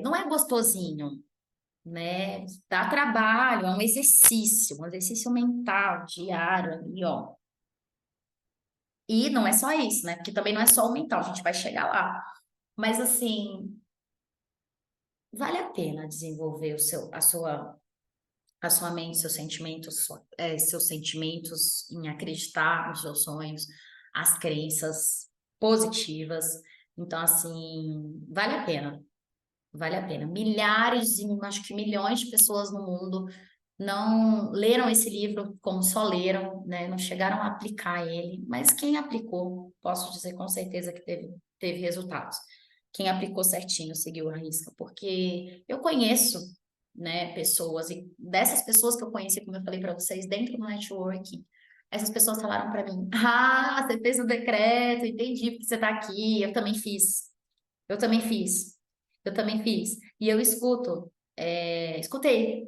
não é gostosinho, né? Dá trabalho, é um exercício mental diário ali, ó. E não é só isso, né? Porque também não é só o mental, a gente vai chegar lá. Mas, assim, vale a pena desenvolver a sua mente, seus sentimentos em acreditar nos seus sonhos, as crenças positivas. Então, assim, vale a pena. Vale a pena. Milhares, e acho que milhões de pessoas no mundo não leram esse livro como só leram, né? Não chegaram a aplicar ele, mas quem aplicou, posso dizer com certeza que teve resultados. Quem aplicou certinho, seguiu a risca, porque eu conheço, né, pessoas, e dessas pessoas que eu conheci, como eu falei para vocês, dentro do network, essas pessoas falaram para mim: Ah, você fez o decreto, entendi porque você está aqui, eu também fiz. Eu também fiz. Eu também fiz. E eu escutei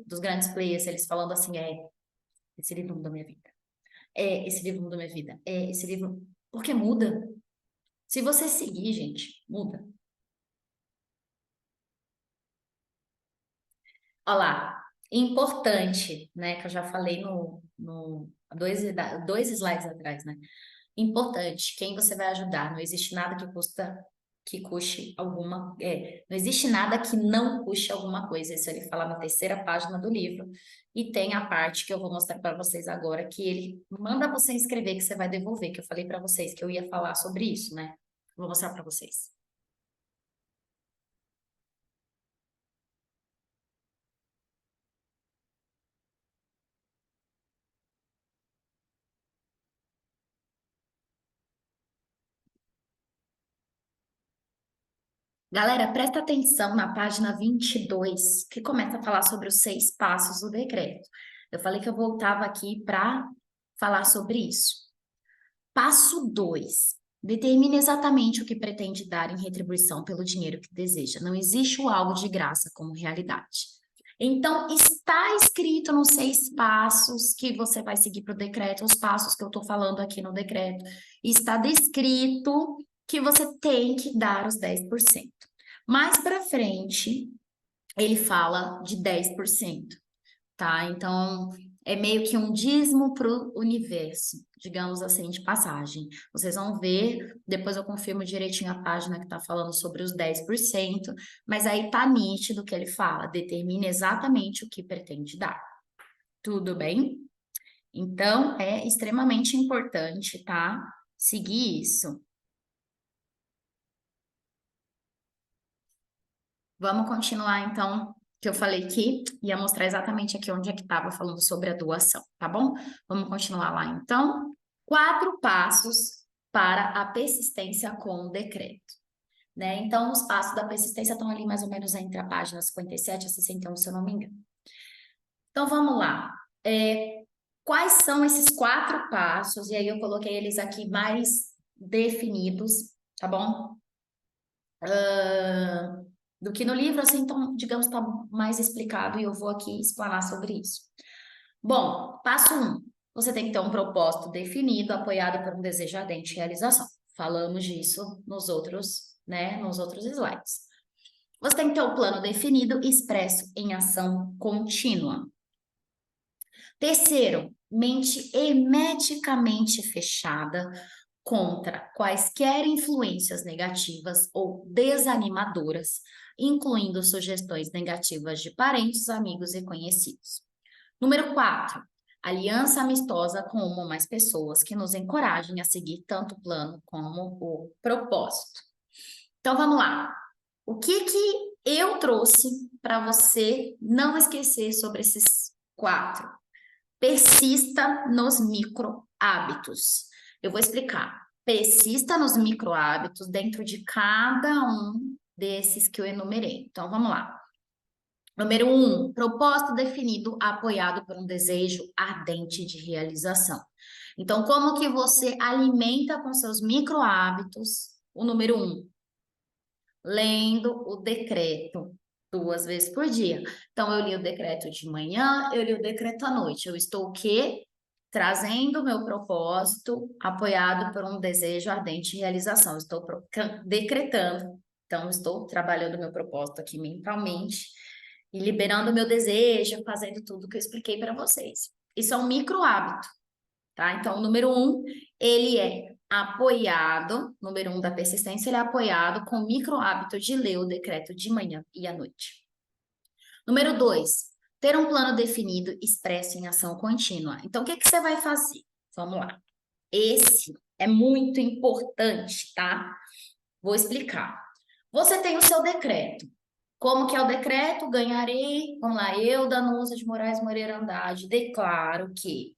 dos grandes players, eles falando assim, esse livro mudou minha vida. Esse livro mudou minha vida. Esse livro... Porque muda. Se você seguir, gente, muda. Olha lá. Importante, né? Que eu já falei no dois slides atrás, né? Importante, quem você vai ajudar. Não existe nada que custe alguma, não existe nada que não custe alguma coisa. Isso ele fala na terceira página do livro. E tem a parte que eu vou mostrar para vocês agora, que ele manda você escrever que você vai devolver, que eu falei para vocês que eu ia falar sobre isso, né? Vou mostrar para vocês. Galera, presta atenção na página 22, que começa a falar sobre os 6 passos do decreto. Eu falei que eu voltava aqui para falar sobre isso. Passo 2. Determine exatamente o que pretende dar em retribuição pelo dinheiro que deseja. Não existe o algo de graça como realidade. Então, está escrito nos 6 passos que você vai seguir para o decreto, os passos que eu estou falando aqui no decreto. Está descrito que você tem que dar os 10%. Mais para frente, ele fala de 10%, tá? Então, é meio que um dízimo para o universo, digamos assim, de passagem. Vocês vão ver, depois eu confirmo direitinho a página que está falando sobre os 10%, mas aí tá nítido que ele fala, determine exatamente o que pretende dar. Tudo bem? Então, é extremamente importante, tá? Seguir isso. Vamos continuar, então, que eu falei que ia mostrar exatamente aqui onde é que estava falando sobre a doação, tá bom? Vamos continuar lá, então. 4 passos para a persistência com o decreto, né? Então, os passos da persistência estão ali mais ou menos entre a página 57 a 61, se eu não me engano. Então, vamos lá. Quais são esses 4 passos? E aí eu coloquei eles aqui mais definidos, tá bom? Do que no livro, assim, então, digamos, está mais explicado e eu vou aqui explanar sobre isso. Bom, passo 1. Você tem que ter um propósito definido, apoiado por um desejo ardente de realização. Falamos disso nos outros, né, nos outros slides. Você tem que ter um plano definido, expresso em ação contínua. Terceiro, mente hermeticamente fechada contra quaisquer influências negativas ou desanimadoras, incluindo sugestões negativas de parentes, amigos e conhecidos. Número 4, aliança amistosa com uma ou mais pessoas que nos encorajem a seguir tanto o plano como o propósito. Então vamos lá. O que eu trouxe para você não esquecer sobre esses 4? Persista nos micro hábitos. Eu vou explicar. Persista nos micro hábitos dentro de cada um desses que eu enumerei. Então, vamos lá. Número 1, propósito definido, apoiado por um desejo ardente de realização. Então, como que você alimenta com seus micro hábitos o número 1? Lendo o decreto 2 vezes por dia. Então, eu li o decreto de manhã, eu li o decreto à noite. Eu estou o quê? Trazendo o meu propósito, apoiado por um desejo ardente de realização. Estou decretando. Então, estou trabalhando o meu propósito aqui mentalmente e liberando o meu desejo, fazendo tudo que eu expliquei para vocês. Isso é um micro hábito, tá? Então, o número 1, ele é apoiado, número 1 da persistência, ele é apoiado com o micro hábito de ler o decreto de manhã e à noite. Número 2, ter um plano definido, expresso em ação contínua. Então, o que você vai fazer? Vamos lá. Esse é muito importante, tá? Vou explicar. Você tem o seu decreto. Como que é o decreto? Ganharei, vamos lá, eu, Danusa de Moraes Moreira Andrade, declaro que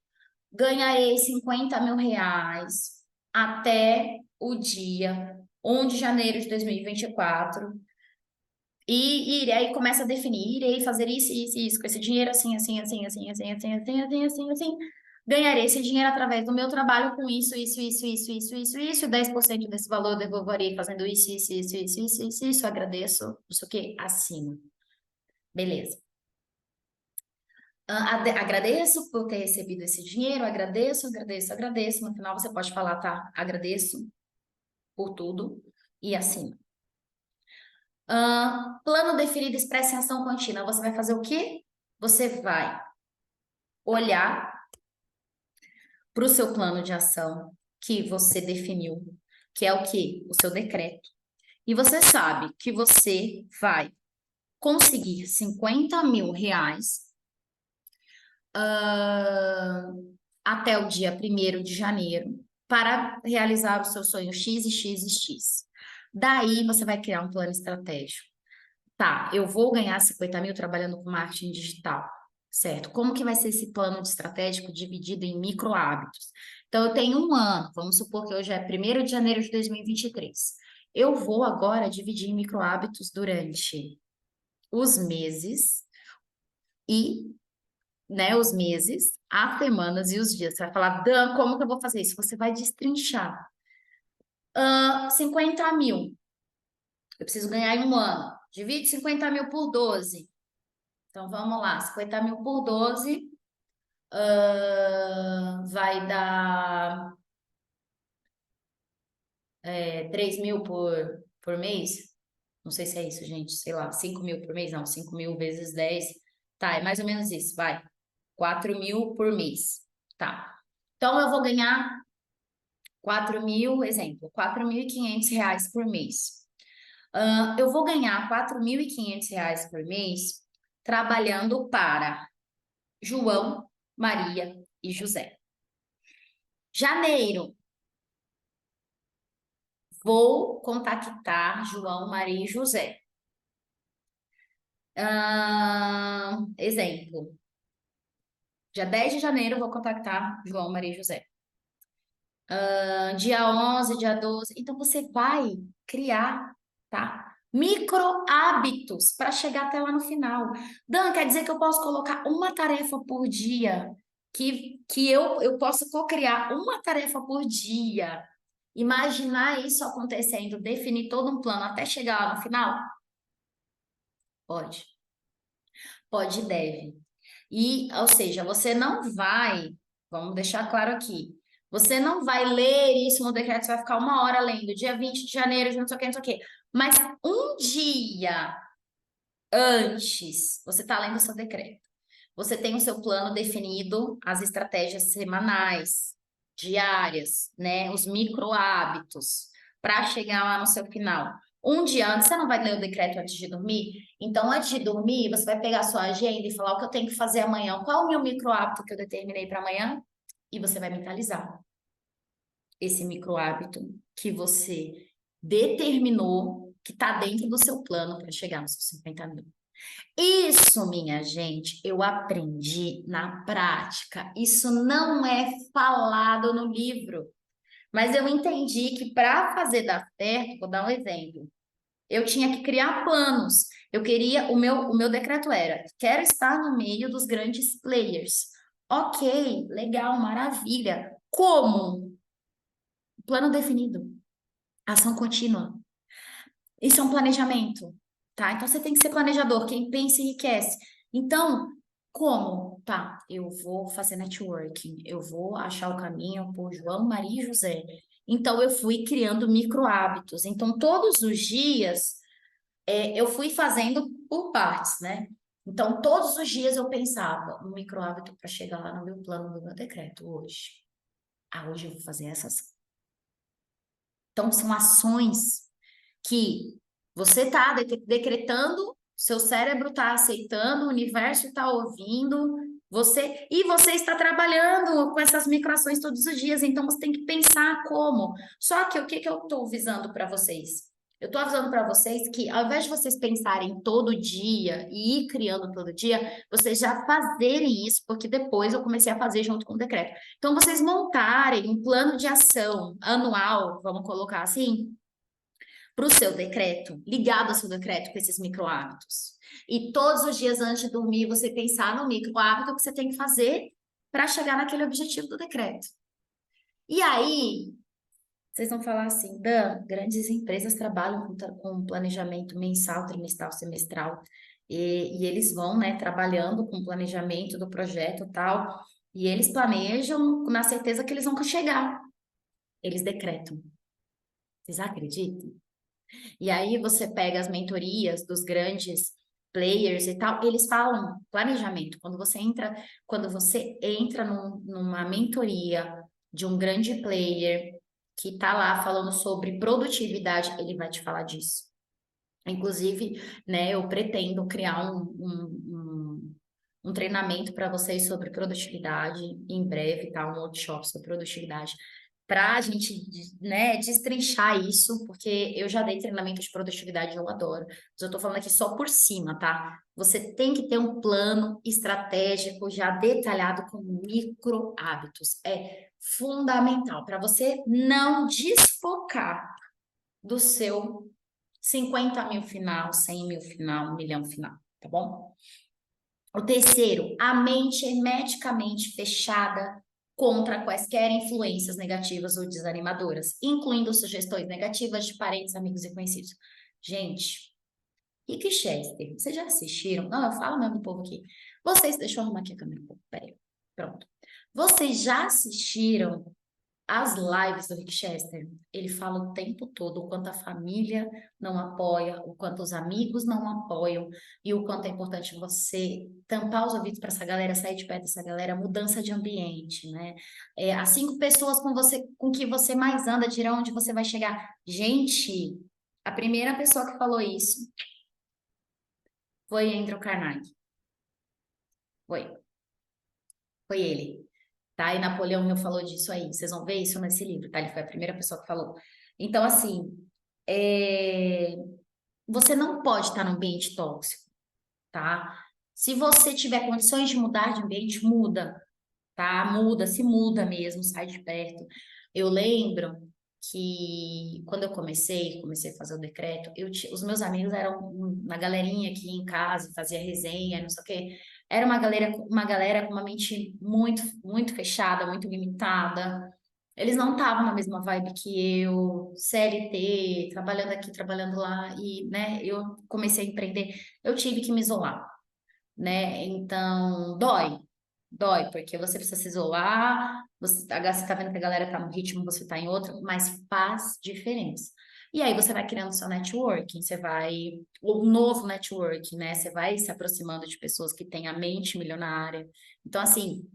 ganharei 50 mil reais até o dia 1 de janeiro de 2024. E aí começa a definir, irei fazer isso, isso, isso, com esse dinheiro assim, assim, assim, assim, assim, assim, assim, assim, assim, assim. Ganharei esse dinheiro através do meu trabalho com isso, isso, isso, isso, isso, isso, isso. 10% desse valor eu devolverei fazendo isso, isso, isso, isso, isso, isso, isso. Agradeço, não sei o quê, assino. Beleza. Agradeço por ter recebido esse dinheiro, agradeço, agradeço, agradeço. No final você pode falar, tá? Agradeço por tudo e assino. Plano definido, expressa em ação contínua. Você vai fazer o quê? Você vai olhar para o seu plano de ação que você definiu, que é o quê? O seu decreto. E você sabe que você vai conseguir 50 mil reais até o dia 1º de janeiro para realizar o seu sonho X e X e X. Daí você vai criar um plano estratégico. Tá, eu vou ganhar 50 mil trabalhando com marketing digital, certo? Como que vai ser esse plano de estratégico dividido em micro hábitos? Então, eu tenho um ano, vamos supor que hoje é 1º de janeiro de 2023. Eu vou agora dividir em micro hábitos durante os meses e, né, os meses, as semanas e os dias. Você vai falar, Dan, como que eu vou fazer isso? Você vai destrinchar. 50 mil. Eu preciso ganhar em um ano. Divide 50 mil por 12. Então, vamos lá. 50 mil por 12 vai dar 3 mil por mês. Não sei se é isso, gente. Sei lá, 5 mil por mês. Não, 5 mil vezes 10. Tá, é mais ou menos isso. Vai. 4 mil por mês. Tá. Então, eu vou ganhar 4 mil, exemplo, 4.500 reais por mês. Eu vou ganhar 4.500 reais por mês trabalhando para João, Maria e José. Janeiro, vou contactar João, Maria e José. Exemplo, dia 10 de janeiro, vou contactar João, Maria e José. Dia 11, dia 12. Então, você vai criar, tá? Micro hábitos para chegar até lá no final. Dan, quer dizer que eu posso colocar uma tarefa por dia, que eu posso co-criar uma tarefa por dia, imaginar isso acontecendo, definir todo um plano até chegar lá no final? Pode, pode e deve. E, ou seja, você não vai, vamos deixar claro aqui, você não vai ler isso no decreto, você vai ficar uma hora lendo, dia 20 de janeiro, de não sei o que, não sei o que. Mas um dia antes, você está lendo o seu decreto. Você tem o seu plano definido, as estratégias semanais, diárias, né? Os micro hábitos para chegar lá no seu final. Um dia antes, você não vai ler o decreto antes de dormir? Então, antes de dormir, você vai pegar a sua agenda e falar o que eu tenho que fazer amanhã. Qual é o meu micro hábito que eu determinei para amanhã? E você vai mentalizar esse micro hábito que você determinou, que está dentro do seu plano para chegar nos seus 50 mil. Isso, minha gente, eu aprendi na prática. Isso não é falado no livro. Mas eu entendi que para fazer dar certo, vou dar um exemplo. Eu tinha que criar planos. Eu queria, o meu decreto era: quero estar no meio dos grandes players. Ok, legal, maravilha. Como? Plano definido, ação contínua. Isso é um planejamento, tá? Então você tem que ser planejador. Quem pensa enriquece. Então, como? Tá, eu vou fazer networking, eu vou achar o caminho por João, Maria e José. Então, eu fui criando micro hábitos. Então, todos os dias, eu fui fazendo por partes, né? Então, todos os dias eu pensava um micro hábito para chegar lá no meu plano, no meu decreto hoje. Ah, hoje eu vou fazer essas. Então, são ações que você está decretando, seu cérebro está aceitando, o universo está ouvindo, você está trabalhando com essas microações todos os dias, então você tem que pensar como. Só que o que que eu estou avisando para vocês? Eu estou avisando para vocês que, ao invés de vocês pensarem todo dia e ir criando todo dia, vocês já fazerem isso, porque depois eu comecei a fazer junto com o decreto. Então, vocês montarem um plano de ação anual, vamos colocar assim, para o seu decreto, ligado ao seu decreto com esses micro hábitos. E todos os dias antes de dormir, você pensar no micro hábito que você tem que fazer para chegar naquele objetivo do decreto. E aí, vocês vão falar assim: Dan, grandes empresas trabalham com planejamento mensal, trimestral, semestral, e eles vão, né, trabalhando com planejamento do projeto e tal, e eles planejam na certeza que eles vão chegar. Eles decretam. Vocês acreditam? E aí você pega as mentorias dos grandes players e tal, eles falam planejamento. Quando você entra numa mentoria de um grande player que está lá falando sobre produtividade, ele vai te falar disso. Inclusive, né, eu pretendo criar um treinamento para vocês sobre produtividade em breve, tá? Um workshop sobre produtividade para a gente, né, destrinchar isso, porque eu já dei treinamento de produtividade, eu adoro. Mas eu tô falando aqui só por cima, tá? Você tem que ter um plano estratégico já detalhado com micro hábitos. É fundamental para você não desfocar do seu 50 mil final, 100 mil final, 1 milhão final, tá bom? O terceiro, a mente hermeticamente fechada contra quaisquer influências negativas ou desanimadoras, incluindo sugestões negativas de parentes, amigos e conhecidos. Gente, Rick e Chester, vocês já assistiram? Não, eu falo mesmo do povo aqui. Deixa eu arrumar aqui a câmera um pouco, peraí. Pronto. Vocês já assistiram as lives do Rick Chester? Ele fala o tempo todo o quanto a família não apoia, o quanto os amigos não apoiam e o quanto é importante você tampar os ouvidos para essa galera, sair de perto dessa galera, mudança de ambiente, né? As 5 pessoas com que você mais anda dirão onde você vai chegar. Gente, a primeira pessoa que falou isso foi Andrew Carnegie. Foi. Foi ele. Tá? E Napoleão Hill falou disso aí. Vocês vão ver isso nesse livro, tá? Ele foi a primeira pessoa que falou. Então, assim, você não pode estar num ambiente tóxico, tá? Se você tiver condições de mudar de ambiente, muda, tá? Muda, se muda mesmo, sai de perto. Eu lembro que quando eu comecei a fazer o decreto, os meus amigos eram uma galerinha aqui em casa, fazia resenha, não sei o quê. Era uma galera com uma mente muito, muito fechada, muito limitada. Eles não estavam na mesma vibe que eu, CLT, trabalhando aqui, trabalhando lá, e, né, eu comecei a empreender, eu tive que me isolar, né? Então, dói, porque você precisa se isolar, você tá vendo que a galera tá num ritmo, você tá em outro, mas faz diferença. E aí você vai criando seu networking, o novo networking, né? Você vai se aproximando de pessoas que têm a mente milionária. Então, assim,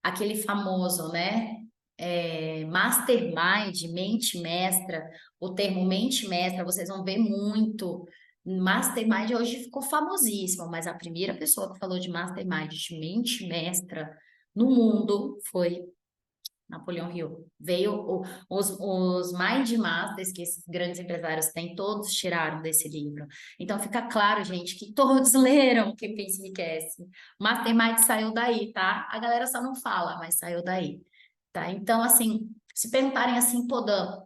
aquele famoso, né? Mastermind, mente mestra, o termo mente mestra, vocês vão ver muito. Mastermind hoje ficou famosíssimo, mas a primeira pessoa que falou de mastermind, de mente mestra no mundo foi Napoleão Hill. Os Mind Masters que esses grandes empresários têm, todos tiraram desse livro. Então fica claro, gente, que todos leram Quem Pensa Enriquece. Mastermind saiu daí, tá? A galera só não fala, mas saiu daí, tá? Então, assim, se perguntarem assim, pô, Dan,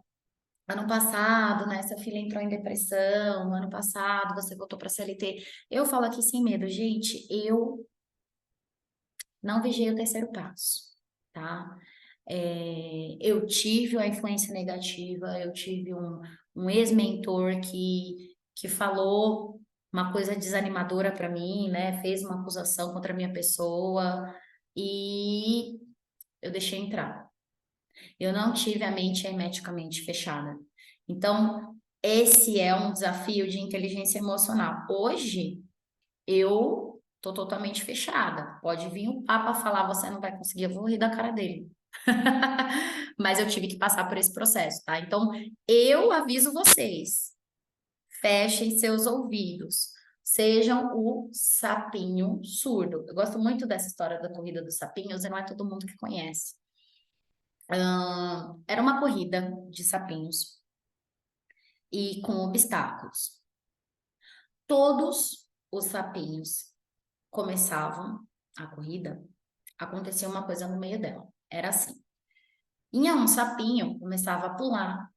ano passado, né, seu filho entrou em depressão, ano passado você voltou para CLT. Eu falo aqui sem medo, gente, eu não vigiei o terceiro passo, tá? Eu tive a influência negativa, eu tive um ex-mentor que falou uma coisa desanimadora para mim, né? Fez uma acusação contra a minha pessoa e eu deixei entrar. Eu não tive a mente hermeticamente fechada. Então, esse é um desafio de inteligência emocional. Hoje, eu tô totalmente fechada. Pode vir o Papa falar, você não vai conseguir, eu vou rir da cara dele. Mas eu tive que passar por esse processo, tá? Então, eu aviso vocês, fechem seus ouvidos, sejam o sapinho surdo. Eu gosto muito dessa história da corrida dos sapinhos, e não é todo mundo que conhece. Era uma corrida de sapinhos e com obstáculos. Todos os sapinhos começavam a corrida, acontecia uma coisa no meio dela. Era assim. Vinha um sapinho, começava a pular,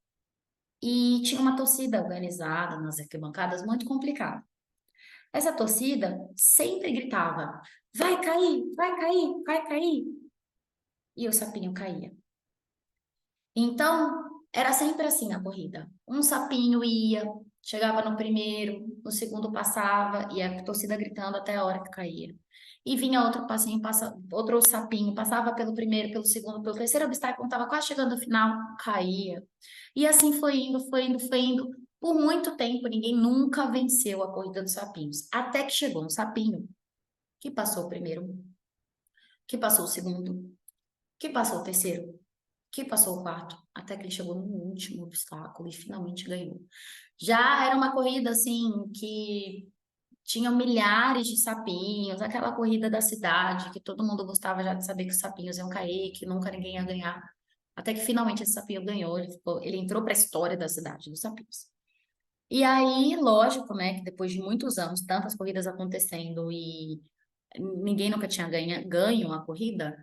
e tinha uma torcida organizada nas arquibancadas muito complicada. Essa torcida sempre gritava: vai cair, vai cair, vai cair. E o sapinho caía. Então, era sempre assim a corrida. Um sapinho ia, chegava no primeiro, no segundo passava, e a torcida gritando até a hora que caía. E vinha outro passinho, outro sapinho, passava pelo primeiro, pelo segundo, pelo terceiro obstáculo, estava quase chegando no final, caía. E assim foi indo, foi indo, foi indo. Por muito tempo, ninguém nunca venceu a corrida dos sapinhos. Até que chegou um sapinho que passou o primeiro, que passou o segundo, que passou o terceiro, que passou o quarto, até que ele chegou no último obstáculo e finalmente ganhou. Já era uma corrida assim que tinha milhares de sapinhos, aquela corrida da cidade que todo mundo gostava já de saber que os sapinhos iam cair, que nunca ninguém ia ganhar. Até que finalmente esse sapinho ganhou, ele entrou para a história da cidade dos sapinhos. E aí, lógico, né, que depois de muitos anos, tantas corridas acontecendo e ninguém nunca tinha ganho a corrida,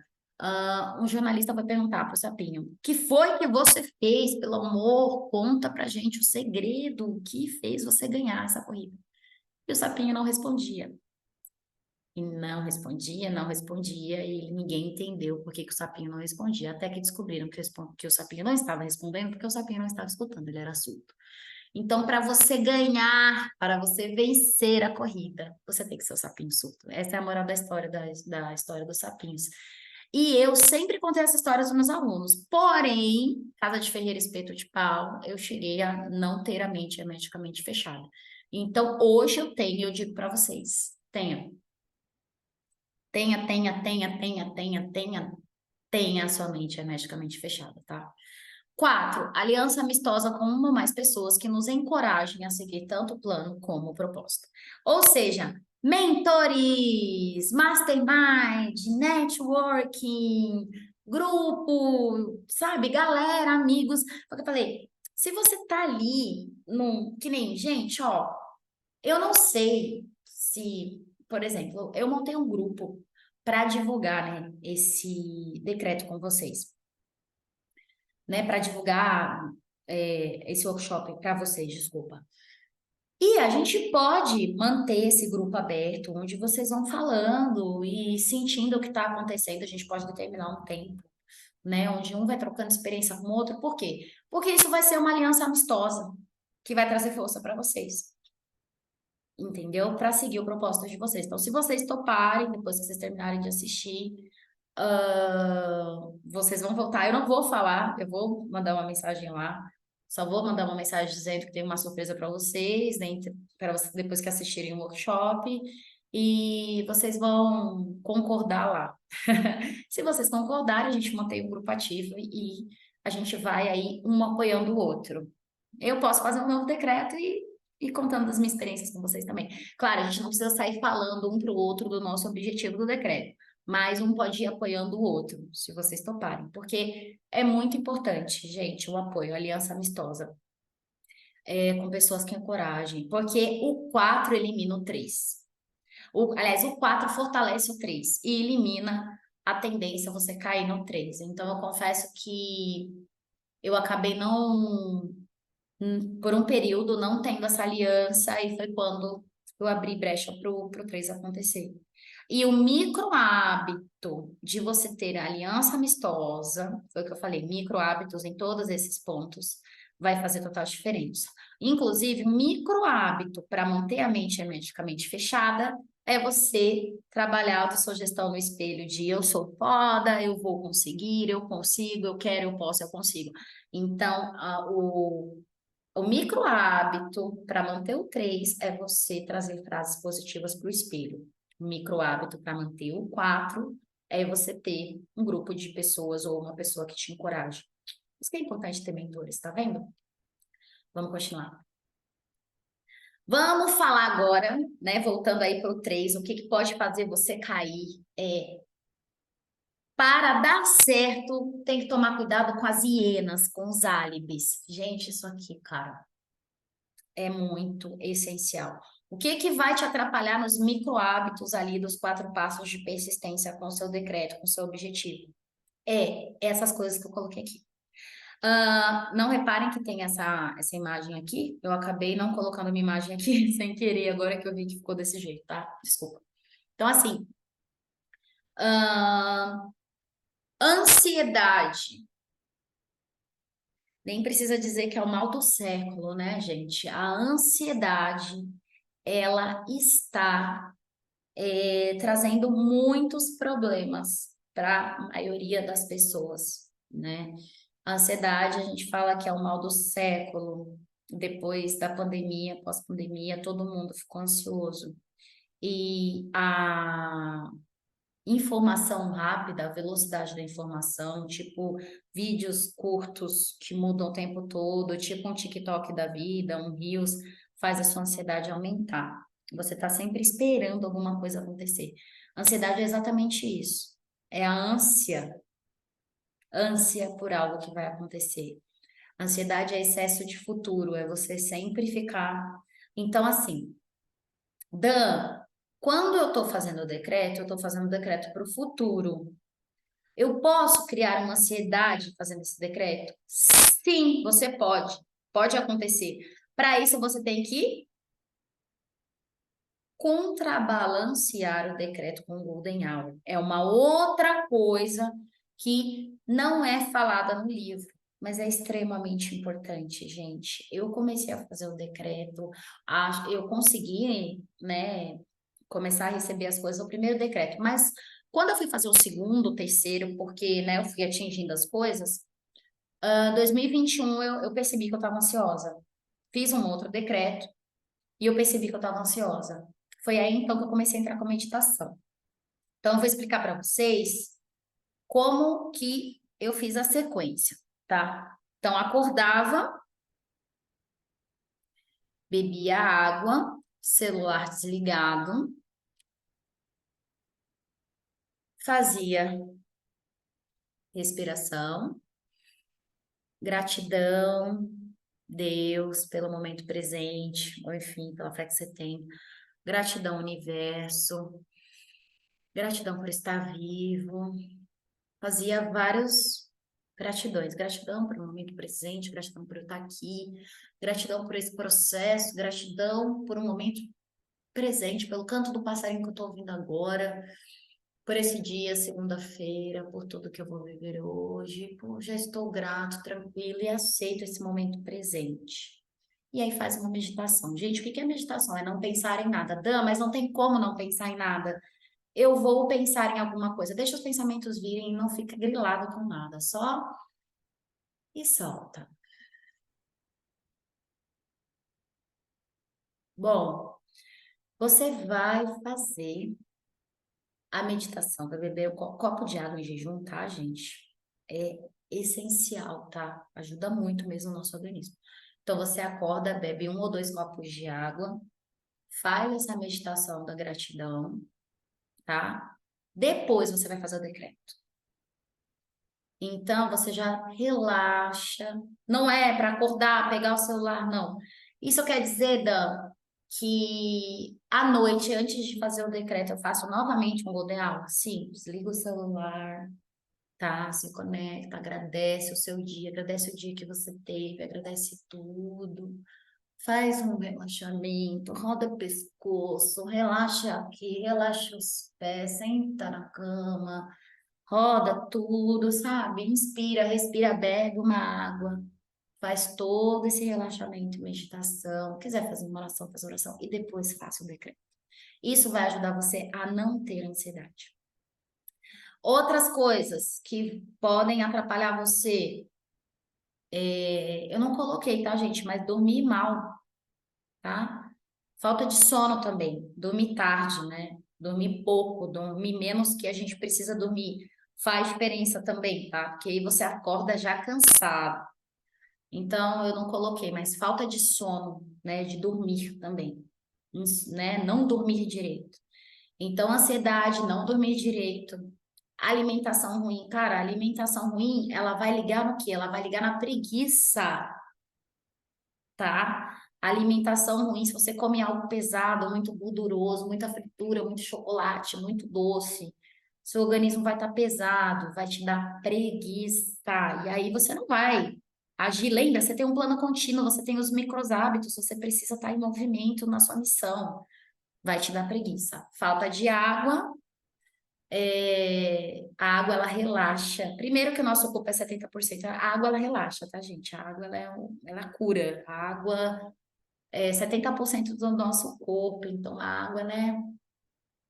um jornalista vai perguntar para o Sapinho: o que foi que você fez, pelo amor? Conta pra gente o segredo, o que fez você ganhar essa corrida. E o Sapinho não respondia. E não respondia, não respondia, e ninguém entendeu por que que o Sapinho não respondia, até que descobriram que o Sapinho não estava respondendo, porque o Sapinho não estava escutando, ele era surdo. Então, para você ganhar, para você vencer a corrida, você tem que ser o sapinho surdo. Essa é a moral da história da história dos sapinhos. E eu sempre contei essa história aos meus alunos. Porém, casa de ferreiro, espeto de pau, eu cheguei a não ter a mente hermeticamente fechada. Então, hoje eu tenho, eu digo para vocês, tenha a sua mente hermeticamente fechada, tá? 4, aliança amistosa com uma ou mais pessoas que nos encorajem a seguir tanto o plano como o propósito. Ou seja, mentores, mastermind, networking, grupo, sabe, galera, amigos. Porque eu falei, se você tá ali, que nem, gente, ó, eu não sei se, por exemplo, eu montei um grupo para divulgar, né, esse decreto com vocês. né, para divulgar esse workshop para vocês, desculpa. E a gente pode manter esse grupo aberto, onde vocês vão falando e sentindo o que está acontecendo. A gente pode determinar um tempo, né? Onde um vai trocando experiência com o outro. Por quê? Porque isso vai ser uma aliança amistosa que vai trazer força para vocês, entendeu? Para seguir o propósito de vocês. Então, se vocês toparem, depois que vocês terminarem de assistir, vocês vão voltar. Eu não vou falar, eu vou mandar uma mensagem lá. Só vou mandar uma mensagem dizendo que tem uma surpresa para vocês, né, para vocês depois que assistirem o workshop. E vocês vão concordar lá. Se vocês concordarem, a gente mantém o grupo ativo e a gente vai aí um apoiando o outro. Eu posso fazer um novo decreto e contando das minhas experiências com vocês também. Claro, a gente não precisa sair falando um para o outro do nosso objetivo do decreto, mas um pode ir apoiando o outro, se vocês toparem, porque é muito importante, gente, o apoio, a aliança amistosa, com pessoas que encorajem, porque o 4 elimina o 3. Aliás, o 4 fortalece o 3 e elimina a tendência a você cair no 3. Então, eu confesso que eu acabei não, por um período, não tendo essa aliança, e foi quando eu abri brecha para o 3 acontecer. E o micro hábito de você ter aliança amistosa, foi o que eu falei, micro hábitos em todos esses pontos, vai fazer total diferença. Inclusive, um micro hábito para manter a mente hermeticamente fechada é você trabalhar a autossugestão no espelho de eu sou foda, eu vou conseguir, eu consigo, eu quero, eu posso, eu consigo. Então, o micro hábito para manter o 3 é você trazer frases positivas para o espelho. O micro hábito para manter o 4 é você ter um grupo de pessoas ou uma pessoa que te encoraje. Isso que é importante ter mentores, tá vendo? Vamos continuar. Vamos falar agora, né? Voltando aí para o 3, o que, que pode fazer você cair para dar certo, tem que tomar cuidado com as hienas, com os álibis. Gente, isso aqui, cara, é muito essencial. O que que vai te atrapalhar nos micro hábitos ali dos 4 passos de persistência com o seu decreto, com o seu objetivo? É essas coisas que eu coloquei aqui. Não reparem que tem essa imagem aqui. Eu acabei não colocando minha imagem aqui sem querer, agora que eu vi que ficou desse jeito, tá? Desculpa. Então, assim, ansiedade. Nem precisa dizer que é o mal do século, né, gente? A ansiedade, ela está trazendo muitos problemas para a maioria das pessoas, né? A ansiedade, a gente fala que é o mal do século. Depois da pandemia, pós-pandemia, todo mundo ficou ansioso. E a informação rápida, a velocidade da informação, tipo vídeos curtos que mudam o tempo todo, tipo um TikTok da vida, um Reels, faz a sua ansiedade aumentar. Você está sempre esperando alguma coisa acontecer. Ansiedade é exatamente isso. É a ânsia por algo que vai acontecer. Ansiedade é excesso de futuro, é você sempre ficar. Então, assim, Dan, quando eu estou fazendo o decreto, eu estou fazendo o decreto para o futuro. Eu posso criar uma ansiedade fazendo esse decreto? Sim, você pode. Pode acontecer. Para isso, você tem que contrabalancear o decreto com o Golden Hour. É uma outra coisa que não é falada no livro, mas é extremamente importante, gente. Eu comecei a fazer o decreto, eu consegui, né, começar a receber as coisas no primeiro decreto, mas quando eu fui fazer o segundo, o terceiro, porque, né, eu fui atingindo as coisas, 2021 eu percebi que eu estava ansiosa. Fiz um outro decreto e eu percebi que eu estava ansiosa. Foi aí então que eu comecei a entrar com a meditação. Então, eu vou explicar para vocês como que eu fiz a sequência, tá? Então, acordava, bebia água, celular desligado, fazia respiração, gratidão, Deus, pelo momento presente, ou enfim, pela fé que você tem, gratidão, universo, gratidão por estar vivo. Fazia vários Gratidões, gratidão pelo momento presente, gratidão por eu estar aqui, gratidão por esse processo, gratidão por um momento presente, pelo canto do passarinho que eu estou ouvindo agora, por esse dia, segunda-feira, por tudo que eu vou viver hoje, já estou grato, tranquilo e aceito esse momento presente. E aí faz uma meditação. Gente, o que é meditação? É não pensar em nada. Dan, mas não tem como não pensar em nada. Eu vou pensar em alguma coisa. Deixa os pensamentos virem e não fica grilado com nada. Só e solta. Bom, você vai fazer a meditação, vai beber um copo de água em jejum, tá, gente? É essencial, tá? Ajuda muito mesmo o nosso organismo. Então, você acorda, bebe 1 ou 2 copos de água, faz essa meditação da gratidão, tá? Depois você vai fazer o decreto. Então, você já relaxa. Não é para acordar, pegar o celular, não. Isso quer dizer, Dan, que à noite, antes de fazer o decreto, eu faço novamente um golden hour. Sim, desliga o celular, tá? Se conecta, agradece o seu dia, agradece o dia que você teve, agradece tudo. Faz um relaxamento, roda o pescoço, relaxa aqui, relaxa os pés, senta na cama, roda tudo, sabe? Inspira, respira, bebe uma água, faz todo esse relaxamento, meditação. Quiser fazer uma oração, faz oração e depois faça o decreto. Isso vai ajudar você a não ter ansiedade. Outras coisas que podem atrapalhar você, eu não coloquei, tá, gente? Mas dormir mal, tá? Falta de sono também, dormir tarde, né? Dormir pouco, dormir menos que a gente precisa dormir. Faz diferença também, tá? Porque aí você acorda já cansado. Então, eu não coloquei, mas falta de sono, né? De dormir também, né? Não dormir direito. Então, ansiedade, não dormir direito. Alimentação ruim. Cara, a alimentação ruim, ela vai ligar no quê? Ela vai ligar na preguiça, tá? Alimentação ruim, se você come algo pesado, muito gorduroso, muita fritura, muito chocolate, muito doce, seu organismo vai estar pesado, vai te dar preguiça. E aí você não vai agir. Lembra, você tem um plano contínuo, você tem os micros hábitos, você precisa estar em movimento na sua missão. Vai te dar preguiça. Falta de água. A água ela relaxa. Primeiro que o nosso corpo é 70%, a água ela relaxa, tá, gente? A água ela cura. A água 70% do nosso corpo, então a água, né,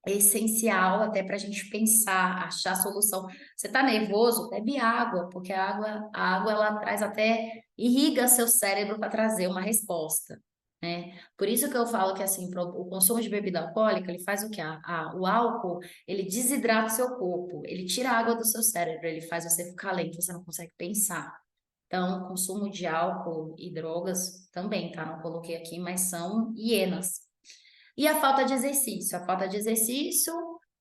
é essencial até para a gente pensar, achar solução. Você tá nervoso? Bebe água, porque a água ela traz até, irriga seu cérebro para trazer uma resposta, né? Por isso que eu falo que, assim, o consumo de bebida alcoólica, ele faz o quê? O álcool, ele desidrata o seu corpo, ele tira a água do seu cérebro, ele faz você ficar lento, você não consegue pensar. Então, consumo de álcool e drogas também, tá? Não coloquei aqui, mas são hienas. E a falta de exercício? A falta de exercício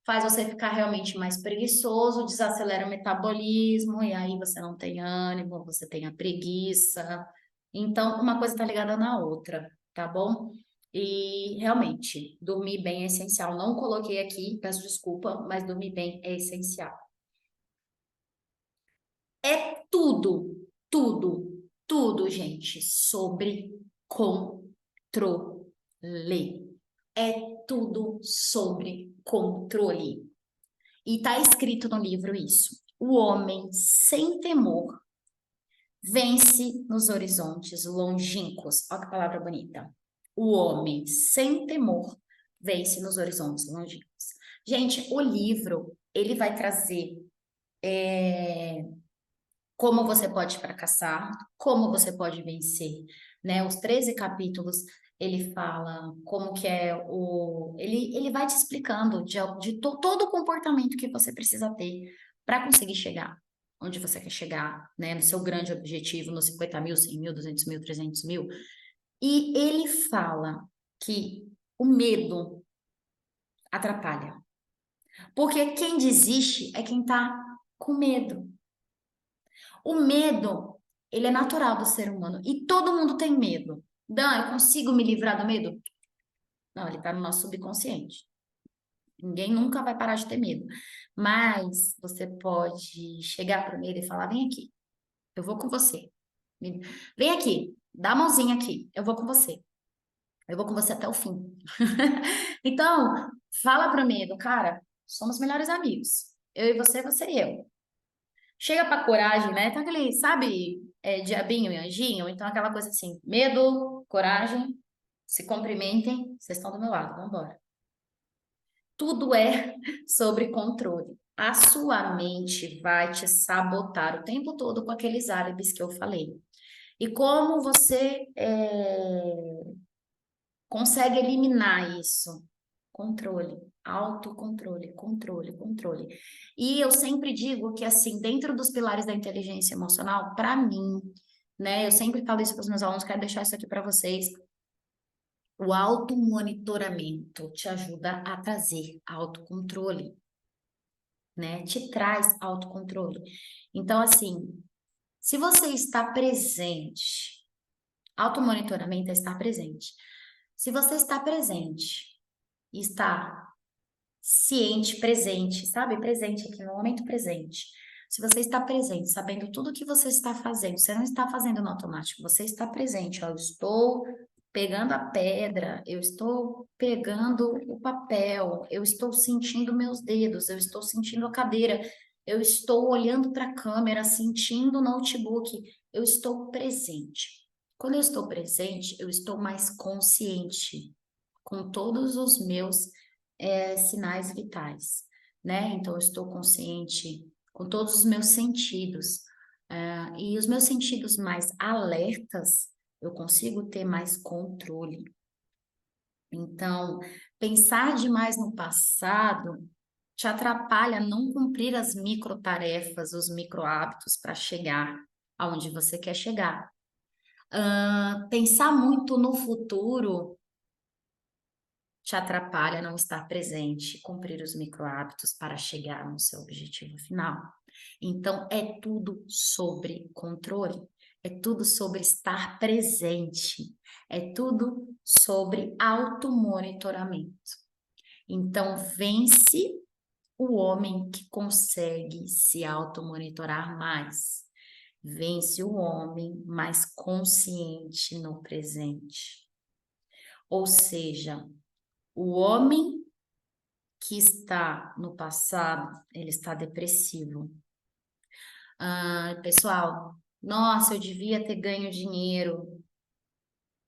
faz você ficar realmente mais preguiçoso, desacelera o metabolismo, e aí você não tem ânimo, você tem a preguiça. Então, uma coisa está ligada na outra, tá bom? E realmente, dormir bem é essencial. Não coloquei aqui, peço desculpa, mas dormir bem é essencial. É tudo, tudo, tudo, gente, sobre controle. É tudo sobre controle. E está escrito no livro isso. O homem sem temor vence nos horizontes longínquos. Olha que palavra bonita. O homem sem temor vence nos horizontes longínquos. Gente, o livro, ele vai trazer como você pode fracassar, como você pode vencer, né? Os 13 capítulos, ele fala como que é o... Ele vai te explicando de todo o comportamento que você precisa ter para conseguir chegar onde você quer chegar, né? No seu grande objetivo, nos 50 mil, 100 mil, 200 mil, 300 mil. E ele fala que o medo atrapalha. Porque quem desiste é quem tá com medo. O medo, ele é natural do ser humano e todo mundo tem medo. Dan, eu consigo me livrar do medo? Não, ele está no nosso subconsciente. Ninguém nunca vai parar de ter medo. Mas você pode chegar para o medo e falar: vem aqui. Eu vou com você. Vem aqui, dá a mãozinha aqui, eu vou com você. Eu vou com você até o fim. Então, fala pro medo, cara, somos melhores amigos. Eu e você e eu. Chega pra coragem, né? Tá aquele, sabe, diabinho e anjinho? Então, aquela coisa assim, medo, coragem, se cumprimentem, vocês estão do meu lado, vamos embora. Tudo é sobre controle. A sua mente vai te sabotar o tempo todo com aqueles álibis que eu falei. E como você consegue eliminar isso? Controle, autocontrole, controle, controle. E eu sempre digo que, assim, dentro dos pilares da inteligência emocional, para mim, né, eu sempre falo isso para os meus alunos, quero deixar isso aqui para vocês. O automonitoramento te ajuda a trazer autocontrole, né? Te traz autocontrole. Então, assim, se você está presente, automonitoramento é estar presente. Se você está presente e está ciente, presente, sabe? Presente aqui no momento presente. Se você está presente, sabendo tudo o que você está fazendo, você não está fazendo no automático, você está presente. Ó, eu estou pegando a pedra, eu estou pegando o papel, eu estou sentindo meus dedos, eu estou sentindo a cadeira, eu estou olhando para a câmera, sentindo o notebook, eu estou presente. Quando eu estou presente, eu estou mais consciente com todos os meus sinais vitais, né? Então, eu estou consciente com todos os meus sentidos. E os meus sentidos mais alertas, eu consigo ter mais controle. Então, pensar demais no passado te atrapalha a não cumprir as microtarefas, os microhábitos para chegar aonde você quer chegar. Pensar muito no futuro te atrapalha a não estar presente, cumprir os microhábitos para chegar no seu objetivo final. Então, é tudo sobre controle, é tudo sobre estar presente, é tudo sobre automonitoramento. Então, vence o homem que consegue se automonitorar mais. Vence o homem mais consciente no presente. Ou seja, o homem que está no passado, ele está depressivo. Pessoal, nossa, eu devia ter ganho dinheiro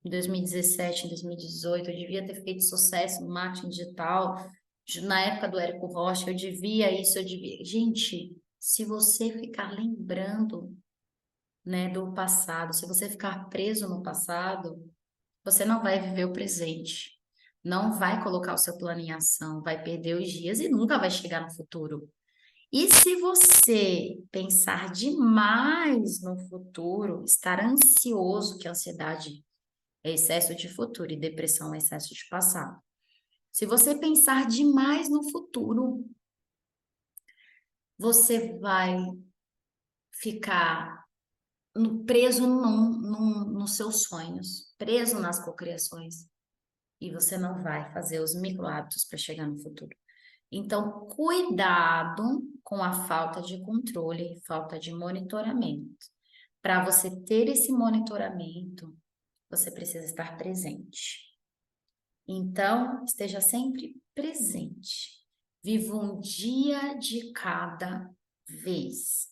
em 2017, em 2018, eu devia ter feito sucesso no marketing digital, na época do Érico Rocha, eu devia isso, eu devia... Gente, se você ficar lembrando, né, do passado, se você ficar preso no passado, você não vai viver o presente. Não vai colocar o seu plano em ação, vai perder os dias e nunca vai chegar no futuro. E se você pensar demais no futuro, estar ansioso, que a ansiedade é excesso de futuro e depressão é excesso de passado. Se você pensar demais no futuro, você vai ficar preso nos seus sonhos, preso nas cocriações, e você não vai fazer os micro hábitos para chegar no futuro. Então, cuidado com a falta de controle, falta de monitoramento. Para você ter esse monitoramento, você precisa estar presente. Então, esteja sempre presente. Viva um dia de cada vez.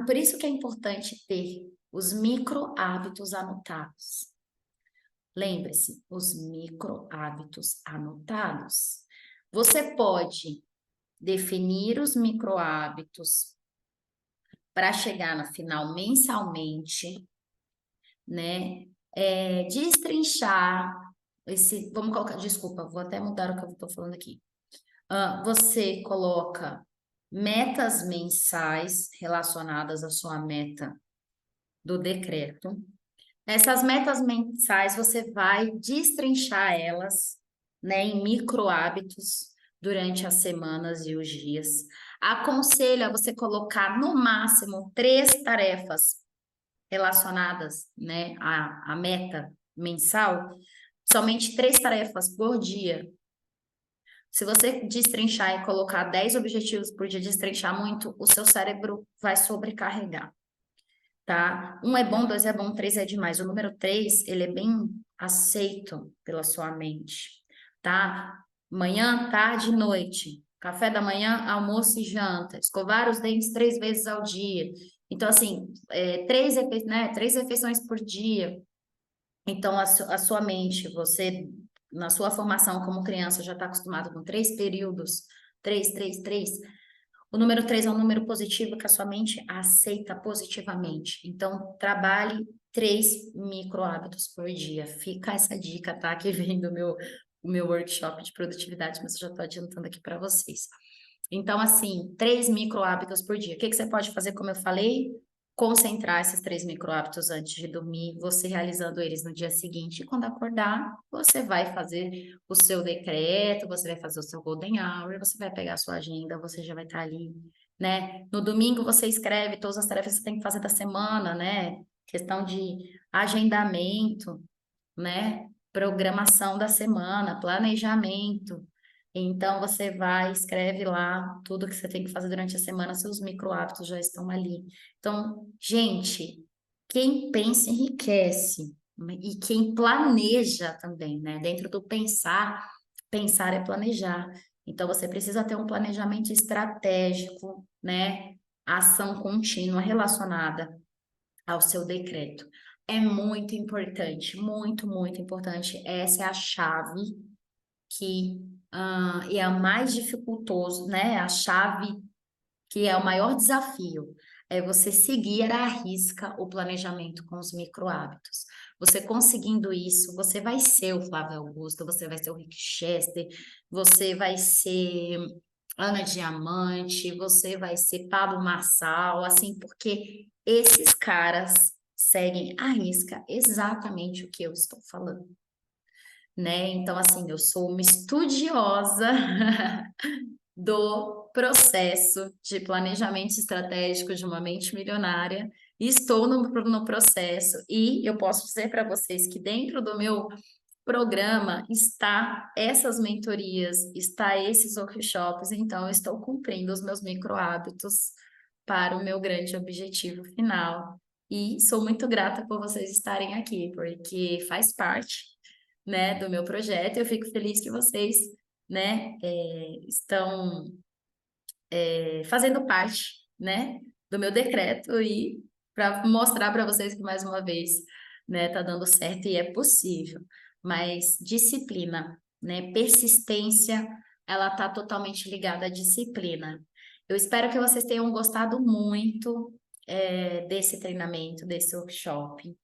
Por isso que é importante ter os micro hábitos anotados. Lembre-se, os micro hábitos anotados. Você pode definir os micro hábitos para chegar no final mensalmente, né? Destrinchar vamos colocar, desculpa, vou até mudar o que eu estou falando aqui. Você coloca metas mensais relacionadas à sua meta do decreto. Essas metas mensais, você vai destrinchar elas, né, em micro hábitos durante as semanas e os dias. Aconselho a você colocar no máximo 3 tarefas relacionadas, né, à meta mensal, somente 3 tarefas por dia, Se você destrinchar e colocar 10 objetivos por dia, destrinchar muito, o seu cérebro vai sobrecarregar, tá? Um é bom, dois é bom, três é demais. O número três, ele é bem aceito pela sua mente, tá? Manhã, tarde e noite. Café da manhã, almoço e janta. Escovar os dentes 3 vezes ao dia. Então, assim, três refeições por dia. Então, a sua mente, você, na sua formação como criança, já está acostumado com 3 períodos, três. O número 3 é um número positivo que a sua mente aceita positivamente. Então, trabalhe 3 micro hábitos por dia. Fica essa dica, tá? Que vem do meu workshop de produtividade, mas eu já estou adiantando aqui para vocês. Então, assim, 3 micro hábitos por dia. O que que você pode fazer, como eu falei? Concentrar esses 3 micro hábitos antes de dormir, você realizando eles no dia seguinte. E quando acordar, você vai fazer o seu decreto, você vai fazer o seu golden hour, você vai pegar a sua agenda, você já vai estar ali, né? No domingo você escreve todas as tarefas que você tem que fazer da semana, né? Questão de agendamento, né? Programação da semana, planejamento. Então, você vai, escreve lá tudo que você tem que fazer durante a semana, seus micro hábitos já estão ali. Então, gente, quem pensa enriquece, e quem planeja também, né? Dentro do pensar, pensar é planejar. Então, você precisa ter um planejamento estratégico, né? Ação contínua relacionada ao seu decreto. É muito importante, muito, muito importante. Essa é a chave que é a mais dificultoso, né? A chave que é o maior desafio. É você seguir à risca o planejamento com os micro hábitos. Você conseguindo isso, você vai ser o Flávio Augusto, você vai ser o Rick Chester, você vai ser Ana Diamante, você vai ser Pablo Marçal, assim, porque esses caras seguem à risca exatamente o que eu estou falando, né? Então, assim, eu sou uma estudiosa do processo de planejamento estratégico de uma mente milionária. Estou no processo e eu posso dizer para vocês que dentro do meu programa está essas mentorias, está esses workshops, então eu estou cumprindo os meus micro hábitos para o meu grande objetivo final. E sou muito grata por vocês estarem aqui, porque faz parte, né, do meu projeto. Eu fico feliz que vocês, né, estão fazendo parte, né, do meu decreto e para mostrar para vocês que mais uma vez, né, tá dando certo e é possível. Mas disciplina, né, persistência, ela tá totalmente ligada à disciplina. Eu espero que vocês tenham gostado muito desse treinamento, desse workshop.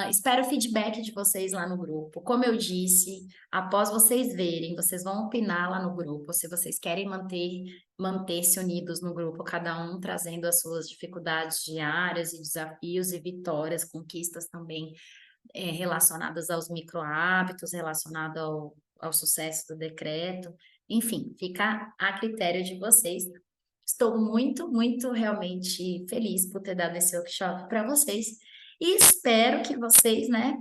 Espero o feedback de vocês lá no grupo. Como eu disse, após vocês verem, vocês vão opinar lá no grupo se vocês querem manter-se unidos no grupo, cada um trazendo as suas dificuldades diárias e desafios e vitórias, conquistas também relacionadas aos micro hábitos, relacionado ao sucesso do decreto. Enfim, fica a critério de vocês. Estou muito, muito realmente feliz por ter dado esse workshop para vocês. E espero que vocês, né,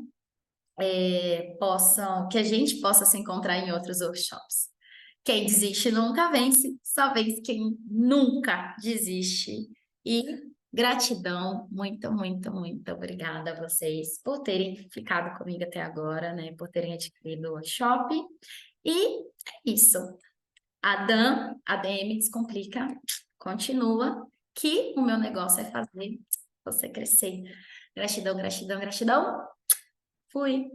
que a gente possa se encontrar em outros workshops. Quem desiste nunca vence, só vence quem nunca desiste. E gratidão, muito, muito, muito obrigada a vocês por terem ficado comigo até agora, né, por terem adquirido o workshop. E é isso. A DM Descomplica continua, que o meu negócio é fazer você crescer. Gratidão, gratidão, gratidão. Fui.